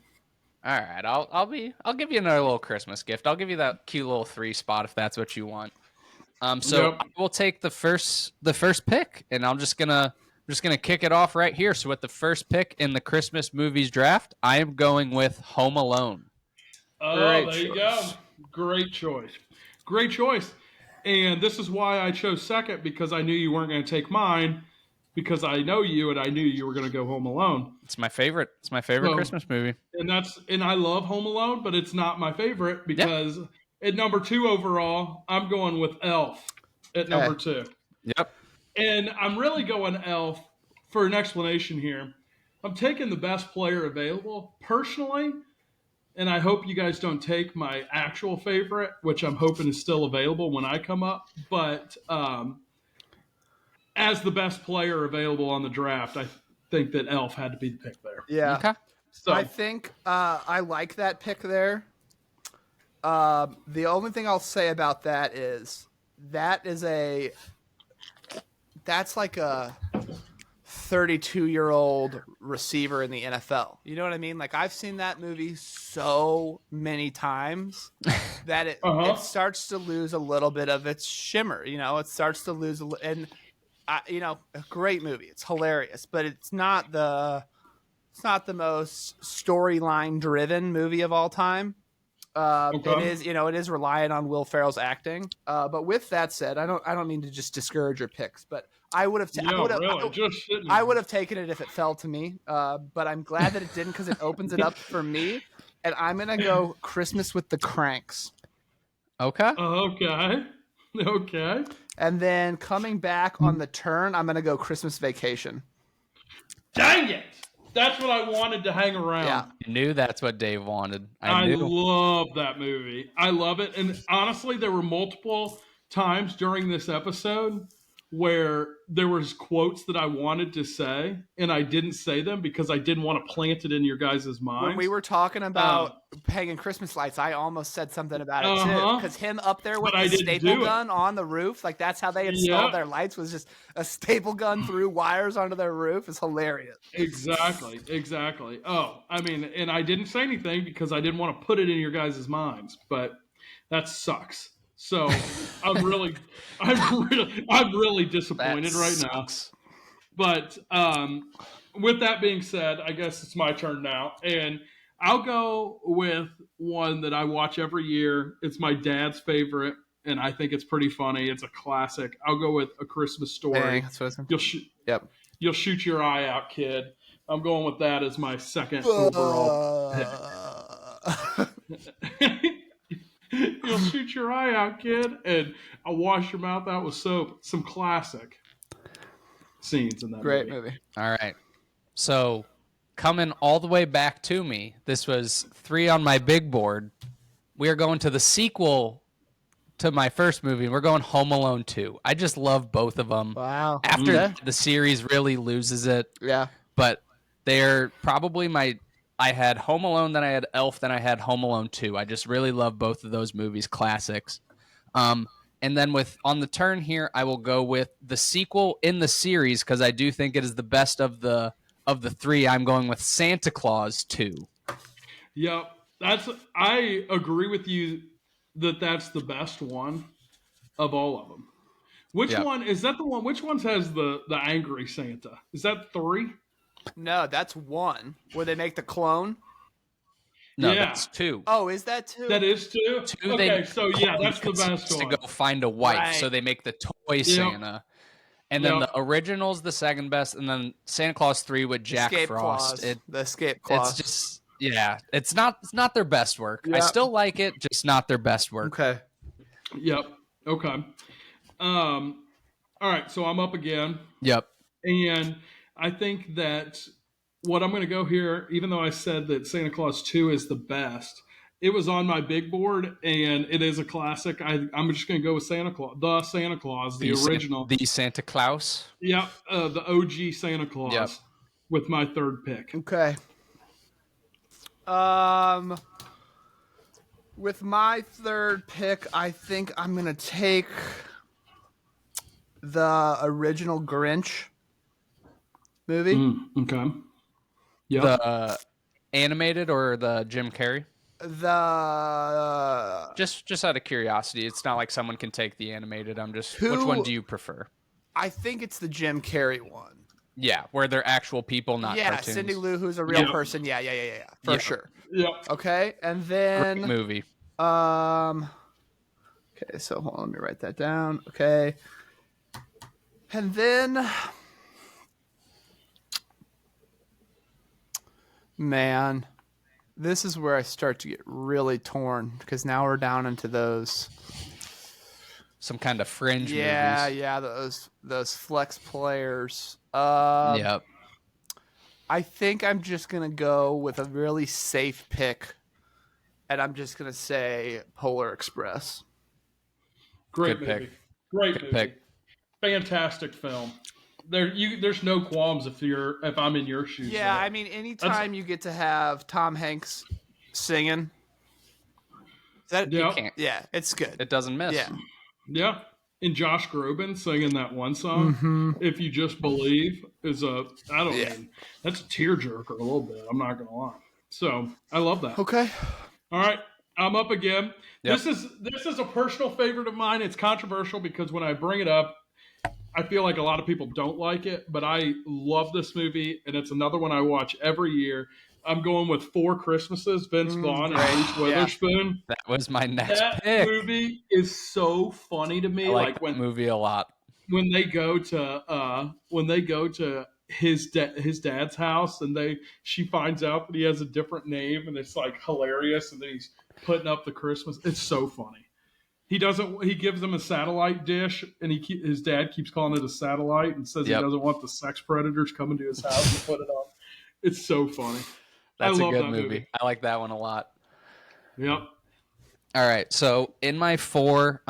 All right, I'll give you another little Christmas gift. I'll give you that cute little 3 spot if that's what you want. So I will take the first pick, and I'm just gonna kick it off right here. So with the first pick in the Christmas movies draft, I am going with Home Alone. Oh, there you go. Great choice. And this is why I chose second, because I knew you weren't going to take mine. Because I know you, and I knew you were going to go Home Alone. It's my favorite. It's my favorite Christmas movie. And I love Home Alone, but it's not my favorite because at number 2 overall, I'm going with Elf at number 2. Yep. And I'm really going Elf for an explanation here. I'm taking the best player available personally, and I hope you guys don't take my actual favorite, which I'm hoping is still available when I come up. But as the best player available on the draft, I think that Elf had to be the pick there. Yeah. Okay. So I think I like that pick there. The only thing I'll say about that is that's like a 32-year-old receiver in the NFL. You know what I mean? Like I've seen that movie so many times that it starts to lose a little bit of its shimmer. It starts to lose a great movie. It's hilarious, but it's not the most storyline driven movie of all time. It is reliant on Will Ferrell's acting. But with that said, I don't mean to just discourage your picks, but I would have taken it if it fell to me. But I'm glad that it didn't because it opens it up for me. And I'm gonna go Christmas with the Cranks. Okay. Okay. And then coming back on the turn, I'm going to go Christmas Vacation. Dang it! That's what I wanted to hang around. Yeah. You knew that's what Dave wanted. I love that movie. I love it. And honestly, there were multiple times during this episode where there was quotes that I wanted to say, and I didn't say them because I didn't want to plant it in your guys' minds. When we were talking about hanging Christmas lights, I almost said something about it too. Because him up there with the staple gun on the roof, like that's how they installed their lights, was just a staple gun through wires onto their roof. It's hilarious. Exactly. Oh, I mean, and I didn't say anything because I didn't want to put it in your guys' minds, but that sucks. So I'm really disappointed right now. But with that being said, I guess it's my turn now, and I'll go with one that I watch every year. It's my dad's favorite, and I think it's pretty funny. It's a classic. I'll go with A Christmas Story. Dang, that's what You'll shoot your eye out, kid. I'm going with that as my second overall pick. You'll shoot your eye out, kid, and I'll wash your mouth out with soap. Some classic scenes in that movie. All right. So coming all the way back to me, this was 3 on my big board. We are going to the sequel to my first movie. We're going Home Alone 2. I just love both of them. Wow. After the series really loses it. Yeah. But they're probably I had Home Alone, then I had Elf, then I had Home Alone 2. I just really love both of those movies, classics. And then on the turn here, I will go with the sequel in the series because I do think it is the best of the 3. I'm going with Santa Claus 2. Yep, I agree with you that's the best one of all of them. Which one is that? The one? Which one has the angry Santa? Is that 3? No, that's 1 where they make the clone. No, that's 2. Oh, is that 2? That is 2? 2 okay, so yeah, that's the best one. To go find a wife, right. So they make the toy Santa. And then the original's the second best, and then Santa Claus 3 with Jack Frost. The Escape Clause. It's just, it's not their best work. Yep. I still like it, just not their best work. Okay. Yep. Okay. All right, so I'm up again. Yep. And I think that what I'm going to go here, even though I said that Santa Claus 2 is the best, it was on my big board, and it is a classic. I'm just going to go with Santa Claus, the original. The Santa Claus? Yep, the OG Santa Claus with my third pick. Okay. With my third pick, I think I'm going to take the original Grinch movie. Okay. Yeah. The animated or the Jim Carrey? Just out of curiosity, it's not like someone can take the animated. Which one do you prefer? I think it's the Jim Carrey one. Yeah, where they're actuu people, not cartoons. Yeah, Cindy Lou, who's a real person. Yeah, for sure. Yeah. Okay, and then great movie. Okay, so hold on, let me write that down. Okay, and then, man, this is where I start to get really torn because now we're down into those some kind of fringe movies. Yeah, those flex players. Yep. I think I'm just gonna go with a really safe pick, and I'm just gonna say Polar Express. Great movie. Great movie. Fantastic film. There's no qualms if I'm in your shoes. Yeah, I mean, anytime you get to have Tom Hanks singing, it's good. It doesn't miss. Yeah. And Josh Groban singing that one song, If You Just Believe, that's a tearjerker a little bit. I'm not gonna lie. So I love that. Okay. All right, I'm up again. Yep. This is a personal favorite of mine. It's controversial because when I bring it up, I feel like a lot of people don't like it, but I love this movie, and it's another one I watch every year. I'm going with Four Christmases, Vince Vaughn and Reese Witherspoon. That was my next pick. That movie is so funny to me. I like that movie a lot. When they go to his dad's house and she finds out that he has a different name and it's like hilarious, and then he's putting up the Christmas. It's so funny. he doesn't. He gives him a satellite dish, and his dad keeps calling it a satellite, and says he doesn't want the sex predators coming to his house and put it on. It's so funny. That's I a love good that movie. I like that one a lot. Yep. All right, so in my 4,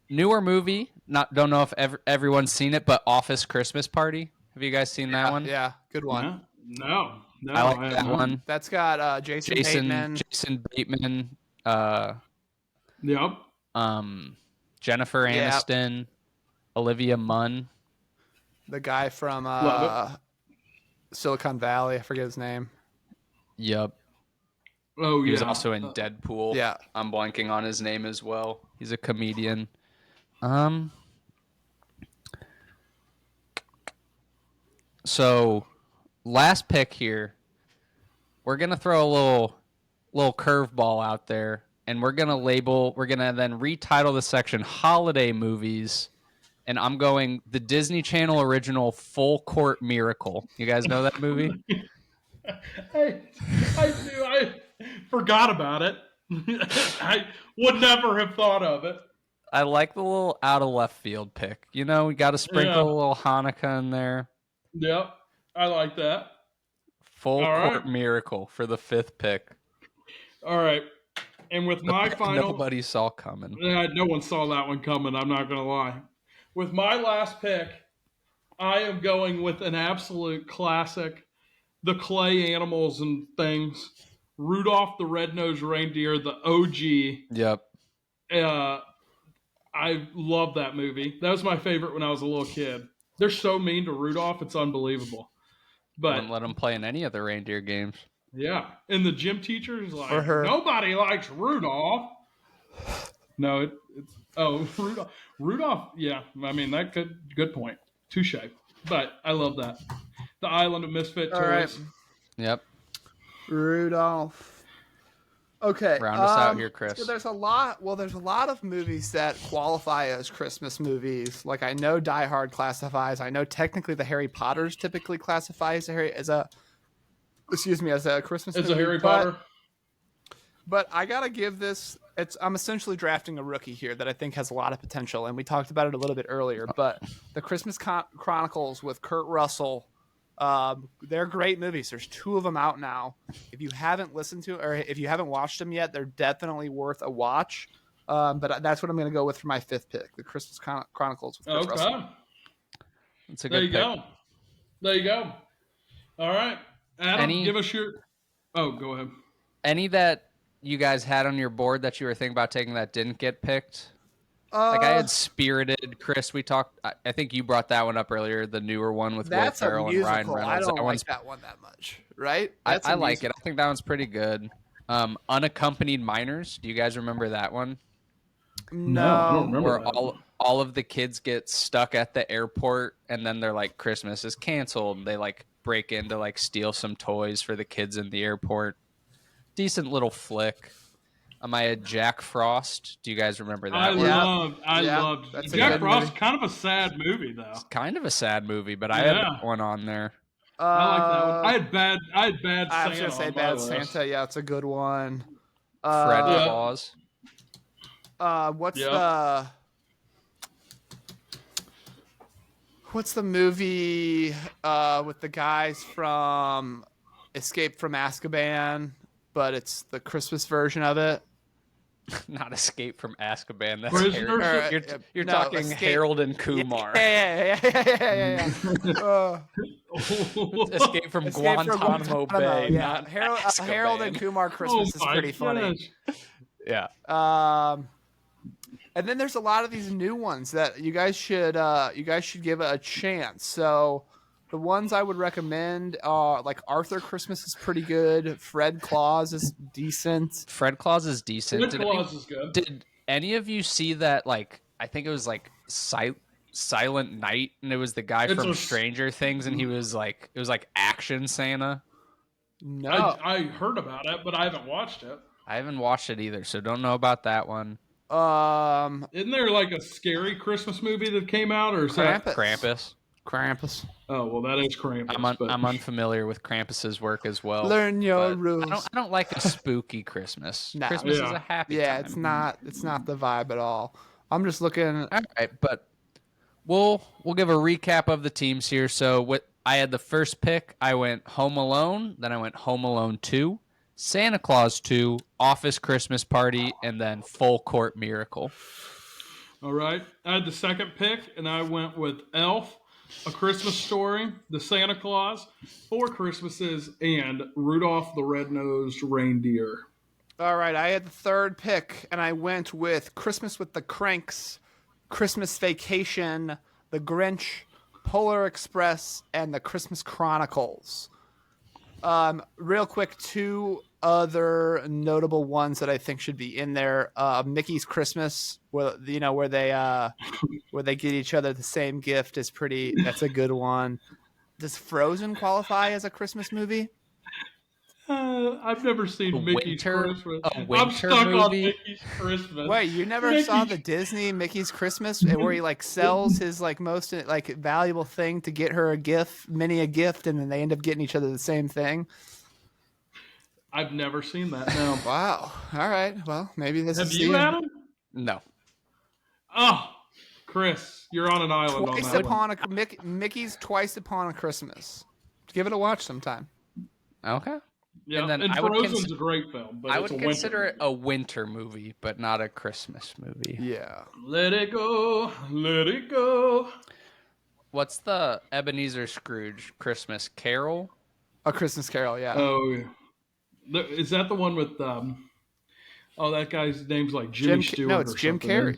newer movie. Don't know if everyone's seen it, but Office Christmas Party. Have you guys seen that one? Yeah, good one. No, I like that one. That's got Jason Bateman. Jason Bateman. Yep. Jennifer Aniston, Olivia Munn. The guy from Silicon Valley. I forget his name. Yep. Oh, yeah. He was also in Deadpool. Yeah. I'm blanking on his name as well. He's a comedian. So, last pick here. We're going to throw a little curveball out there, and we're going to then retitle the section Holiday Movies, and I'm going the Disney Channel original Full Court Miracle. You guys know that movie? I do. I forgot about it. I would never have thought of it. I like the little out of left field pick. You know, we got to sprinkle a little Hanukkah in there. Yep, I like that. Full Court Miracle for the 5th pick. All right, and with my final, nobody saw coming. No one saw that one coming. I'm not gonna lie. With my last pick, I am going with an absolute classic. The clay animals and things. Rudolph the Red-Nosed Reindeer, the OG. Yep. I love that movie. That was my favorite when I was a little kid. They're so mean to Rudolph, it's unbelievable. But wouldn't let him play in any of the reindeer games. Yeah. And the gym teacher's like, nobody likes Rudolph. No, it's Rudolph. Rudolph, yeah. I mean, good point. Touche. But I love that. The Island of Misfit Toys. Right. Yep. Rudolph. Okay. Round us out here, Chris. So there's a lot of movies that qualify as Christmas movies. Like I know Die Hard classifies. I know technically the Harry Potters typically classify as a Christmas movie. As a Harry Potter. But I gotta give this. I'm essentially drafting a rookie here that I think has a lot of potential, and we talked about it a little bit earlier. But the Christmas Chronicles with Kurt Russell, they're great movies. There's 2 of them out now. If you haven't listened to or if you haven't watched them yet, they're definitely worth a watch. But that's what I'm going to go with for my 5th pick: the Christmas Chronicles with Kurt Russell. That's a good pick. There you go. All right, Adam, give us your. Oh, go ahead. Any that you guys had on your board that you were thinking about taking that didn't get picked? Like I had Spirited, Chris. We talked. I think you brought that one up earlier. The newer one with Will Ferrell and Ryan Reynolds. I don't like that one that much, right? I like it. I think that one's pretty good. Unaccompanied Minors. Do you guys remember that one? No, I don't remember. Where all of the kids get stuck at the airport, and then they're like, Christmas is canceled. They like break in to like steal some toys for the kids in the airport. Decent little flick. I had Jack Frost. Do you guys remember that? I loved Jack Frost. Movie. Kind of a sad movie, though. It's kind of a sad movie, but I had that one on there. I like that one. I had bad Santa. I was gonna say Bad Santa. Yeah, it's a good one. Fred Claus. What's the movie with the guys from Escape from Azkaban? But it's the Christmas version of it. Not Escape from Azkaban. That's you're talking Harold and Kumar. Yeah. Escape from Guantanamo Bay. Yeah, Harold and Kumar Christmas is pretty funny. Yeah. And then there's a lot of these new ones that you guys should give it a chance. So the ones I would recommend are like Arthur Christmas is pretty good. Fred Claus is decent. Fred Claus is decent. Fred Claus is good. Did any of you see that? Like, I think it was like Silent Night, and it was the guy from Stranger Things, and it was like Action Santa. No, I heard about it, but I haven't watched it. I haven't watched it either, so don't know about that one. Isn't there like a scary Christmas movie that came out, or Krampus? Krampus. Oh, well, that is Krampus. I'm unfamiliar with Krampus's work as well. Learn your rules. I don't like a spooky Christmas. No. Christmas is a happy time. It's not the vibe at all. I'm just looking. All right, but we'll give a recap of the teams here. So I had the first pick. I went Home Alone, then I went Home Alone 2, Santa Claus 2, Office Christmas Party, and then Full Court Miracle. All right. I had the second pick, and I went with Elf, A Christmas Story, The Santa Claus, Four Christmases, and Rudolph the Red-Nosed Reindeer. All right. I had the third pick, and I went with Christmas with the Cranks, Christmas Vacation, The Grinch, Polar Express, and The Christmas Chronicles. Real quick, two other notable ones that I think should be in there. Mickey's Christmas, where they get each other the same gift is pretty. That's a good one. Does Frozen qualify as a Christmas movie? I've never seen Mickey's Christmas. I'm stuck movie? on Mickey's Christmas. Wait, you never saw the Disney Mickey's Christmas where he like sells his like most like valuable thing to get her a gift, Minnie a gift, and then they end up getting each other the same thing? I've never seen that. No. Wow. All right. Well, maybe this Have is you, Adam? No. Oh, Chris, you're on an island on that one. Mickey's Twice Upon a Christmas. Give it a watch sometime. Okay. Yeah, and I Frozen's a great film, but I it's would a consider winter it a winter movie, but not a Christmas movie. Yeah. Let it go, let it go. What's the Ebenezer Scrooge Christmas Carol? A Christmas Carol, yeah. Oh, yeah. Is that the one with that guy's name's like Jimmy Stewart? No, it's Jim Carrey.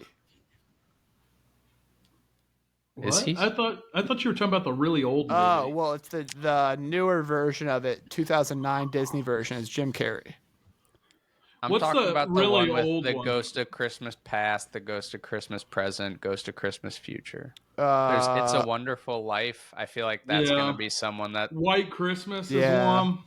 What? Is he? I thought you were talking about the really old movie. Oh, well, it's the newer version of it, 2009 Disney version is Jim Carrey. I'm What's talking the about the really one with old the one? Ghost of Christmas Past, the Ghost of Christmas Present, Ghost of Christmas Future. Uh, There's It's a Wonderful Life. I feel like that's going to be someone that... White Christmas is Yeah. one.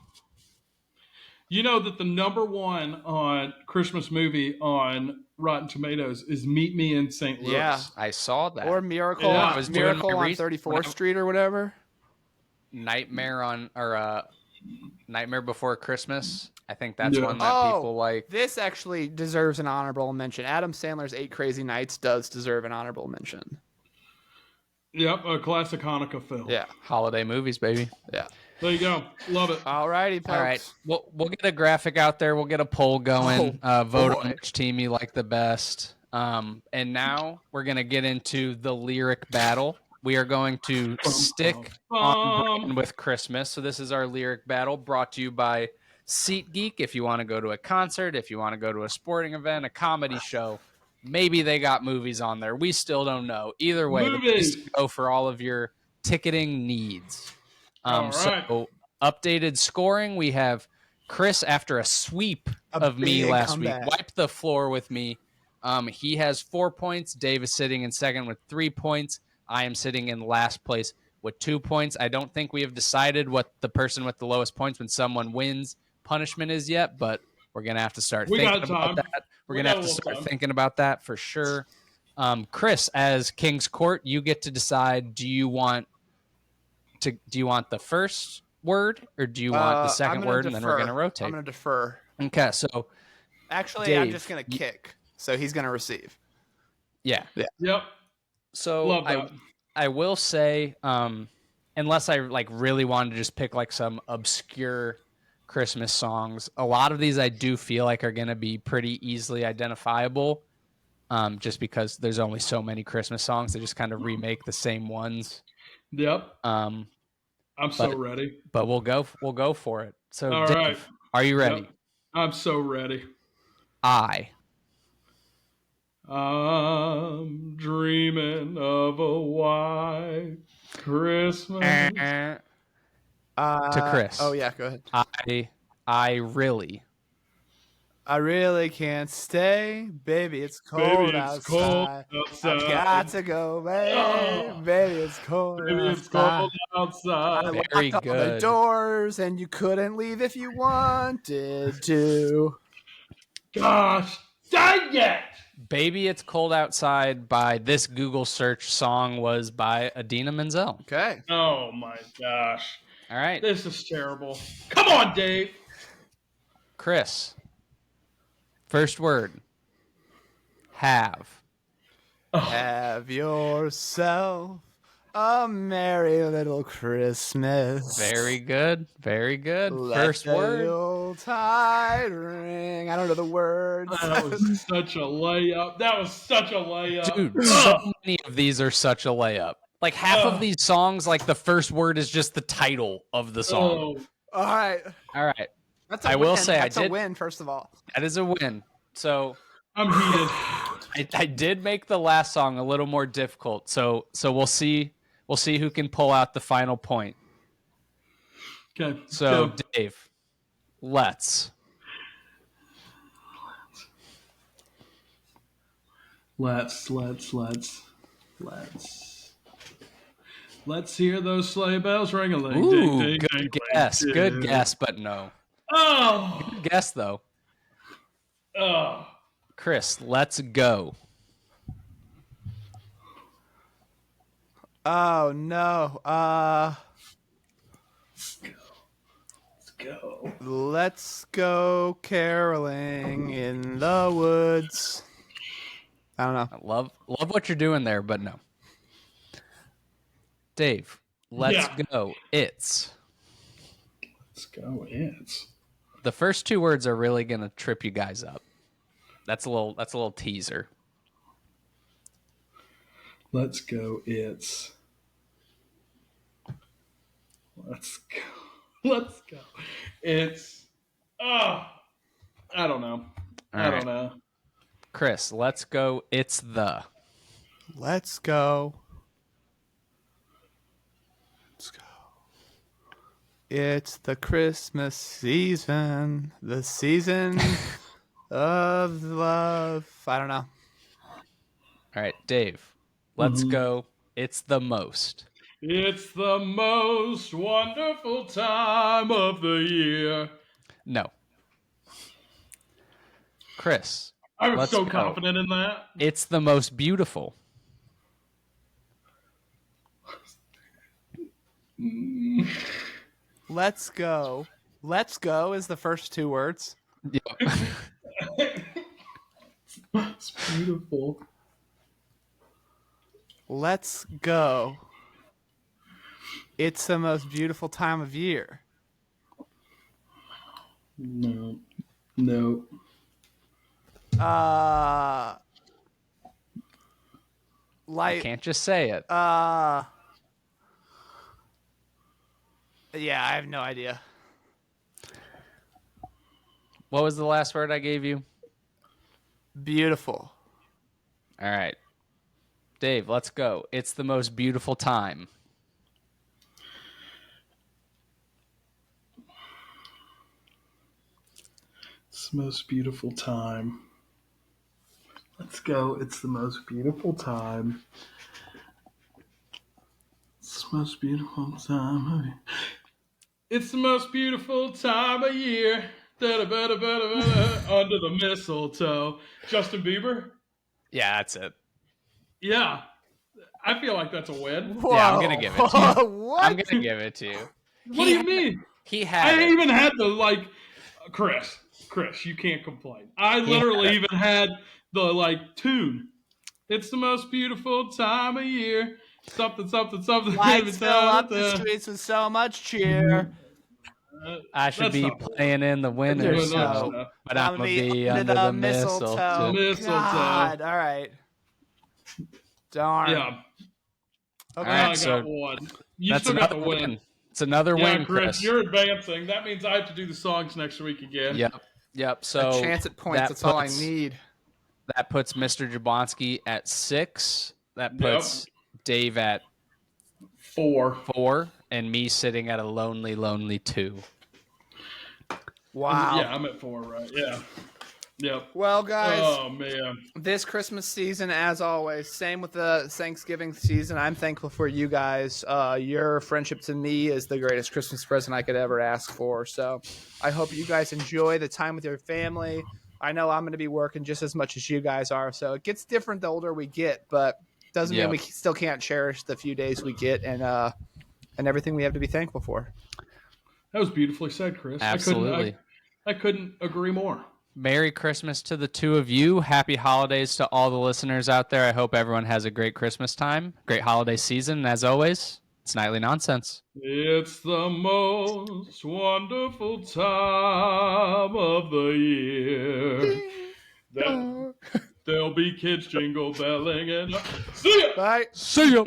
You know that the number one on Christmas movie on Rotten Tomatoes is Meet Me in St. Louis. Yeah. I saw that. Or Miracle, Yeah. Miracle on 34th Street or whatever. Nightmare Before Christmas. I think that's one that people like. This actually deserves an honorable mention. Adam Sandler's 8 Crazy Nights does deserve an honorable mention. Yep, a classic Hanukkah film. Yeah. Holiday movies, baby. Yeah. There you go. Love it. All righty, folks. All right. We'll get a graphic out there. We'll get a poll going. Vote on which team you like the best. And now we're going to get into the lyric battle. We are going to stick on brand with Christmas. So this is our lyric battle brought to you by SeatGeek. If you want to go to a concert, if you want to go to a sporting event, a comedy show, maybe they got movies on there. We still don't know. Either way, the place to go for all of your ticketing needs. So updated scoring, we have Chris after a sweep of me last week. Wiped the floor with me. He has 4 points. Dave is sitting in second with 3 points. I am sitting in last place with 2 points. I don't think we have decided what the person with the lowest points when someone wins punishment is yet, but we're going to have to start thinking about that. We're going to have to start thinking about that for sure. Chris, as King's Court, you get to decide, do you want the first word or do you want the second word and then we're going to rotate? I'm going to defer. Okay, so actually Dave, I'm just going to kick. So he's going to receive. Yeah. Yep. So I will say unless I like really wanted to just pick like some obscure Christmas songs, a lot of these I do feel like are going to be pretty easily identifiable. Just because there's only so many Christmas songs, they just kind of remake the same ones. Yep. I'm so ready. But we'll go for it. So all Dave, right. Are you ready? Yep. I'm so ready. I'm dreaming of a white Christmas. To Chris. Oh yeah, go ahead. I really can't stay, baby. It's cold outside. I've got to go, baby. Baby, it's cold outside. I Very locked all good. the doors, and you couldn't leave if you wanted to. Gosh, dang it! Baby It's Cold Outside by this Google search song was by Idina Menzel. Okay. Oh my gosh. All right. This is terrible. Come on, Dave. Chris. First word. Have. Have yourself a merry little Christmas. Very good. Very good. Let First the word. Yuletide ring. I don't know the words. That was such a layup. Dude, so many of these are such a layup. Like half of these songs, like the first word is just the title of the song. All right. That's a I win. will say That's I did a win, first of all. That is a win. So I'm heated. I did make the last song a little more difficult. So we'll see who can pull out the final point. Okay. So go. Dave, let's hear those sleigh bells ring-a-ling. Ooh, Ding, ding, good ding, guess. ding. Good guess, but no. Oh. Good guess though. Oh. Chris, let's go. Oh no. Let's go caroling in the woods. I don't know. I love what you're doing there, but no. Dave, let's go. Let's go. It's. The first two words are really gonna trip you guys up. That's a little teaser. Let's go. It's. Let's go. Let's go. It's. Oh. I don't know. I don't know. Chris, let's go. It's the. Let's go. Let's go. It's the Christmas season. The season of love. I don't know. All right, Dave, let's go. It's the most. It's the most wonderful time of the year. No. Chris. I was so confident in that. It's the most beautiful. Let's go. Let's go is the first two words. Yeah. It's beautiful. Let's go. It's the most beautiful time of year. No. Like you can't just say it. Yeah, I have no idea. What was the last word I gave you? Beautiful. All right. Dave, let's go. It's the most beautiful time. It's the most beautiful time. Let's go. It's the most beautiful time. It's the most beautiful time. It's the most beautiful time of year. Under the mistletoe. Justin Bieber? Yeah, that's it. Yeah. I feel like that's a win. Whoa. Yeah, I'm going to give it to you. What? I'm going to give it to you. What do you mean? He had I even had the, Chris, you can't complain. I literally even had the, tune. It's the most beautiful time of year. Something. Lights fill up the streets with so much cheer. I should be playing in the winter snow, but I'm going to be under the mistletoe. God, all right. Darn. Yeah. Okay. I got one. You still got the win. It's another win, Chris. You're advancing. That means I have to do the songs next week again. Yep. So a chance at points. That's all I need. That puts Mr. Jablonski at 6. That puts Dave at 4, and me sitting at a lonely 2. Wow. Yeah, I'm at 4, right? Yeah. Yep. Well, guys. Oh, man. This Christmas season, as always, same with the Thanksgiving season. I'm thankful for you guys. Your friendship to me is the greatest Christmas present I could ever ask for. So I hope you guys enjoy the time with your family. I know I'm going to be working just as much as you guys are. So it gets different the older we get, but doesn't mean we still can't cherish the few days we get and everything we have to be thankful for. That was beautifully said, Chris. Absolutely. I couldn't agree more. Merry Christmas to the two of you. Happy holidays to all the listeners out there. I hope everyone has a great Christmas time, great holiday season. And as always, it's Nightly Nonsense. It's the most wonderful time of the year. There'll be kids jingle belling and see ya. Bye. See ya.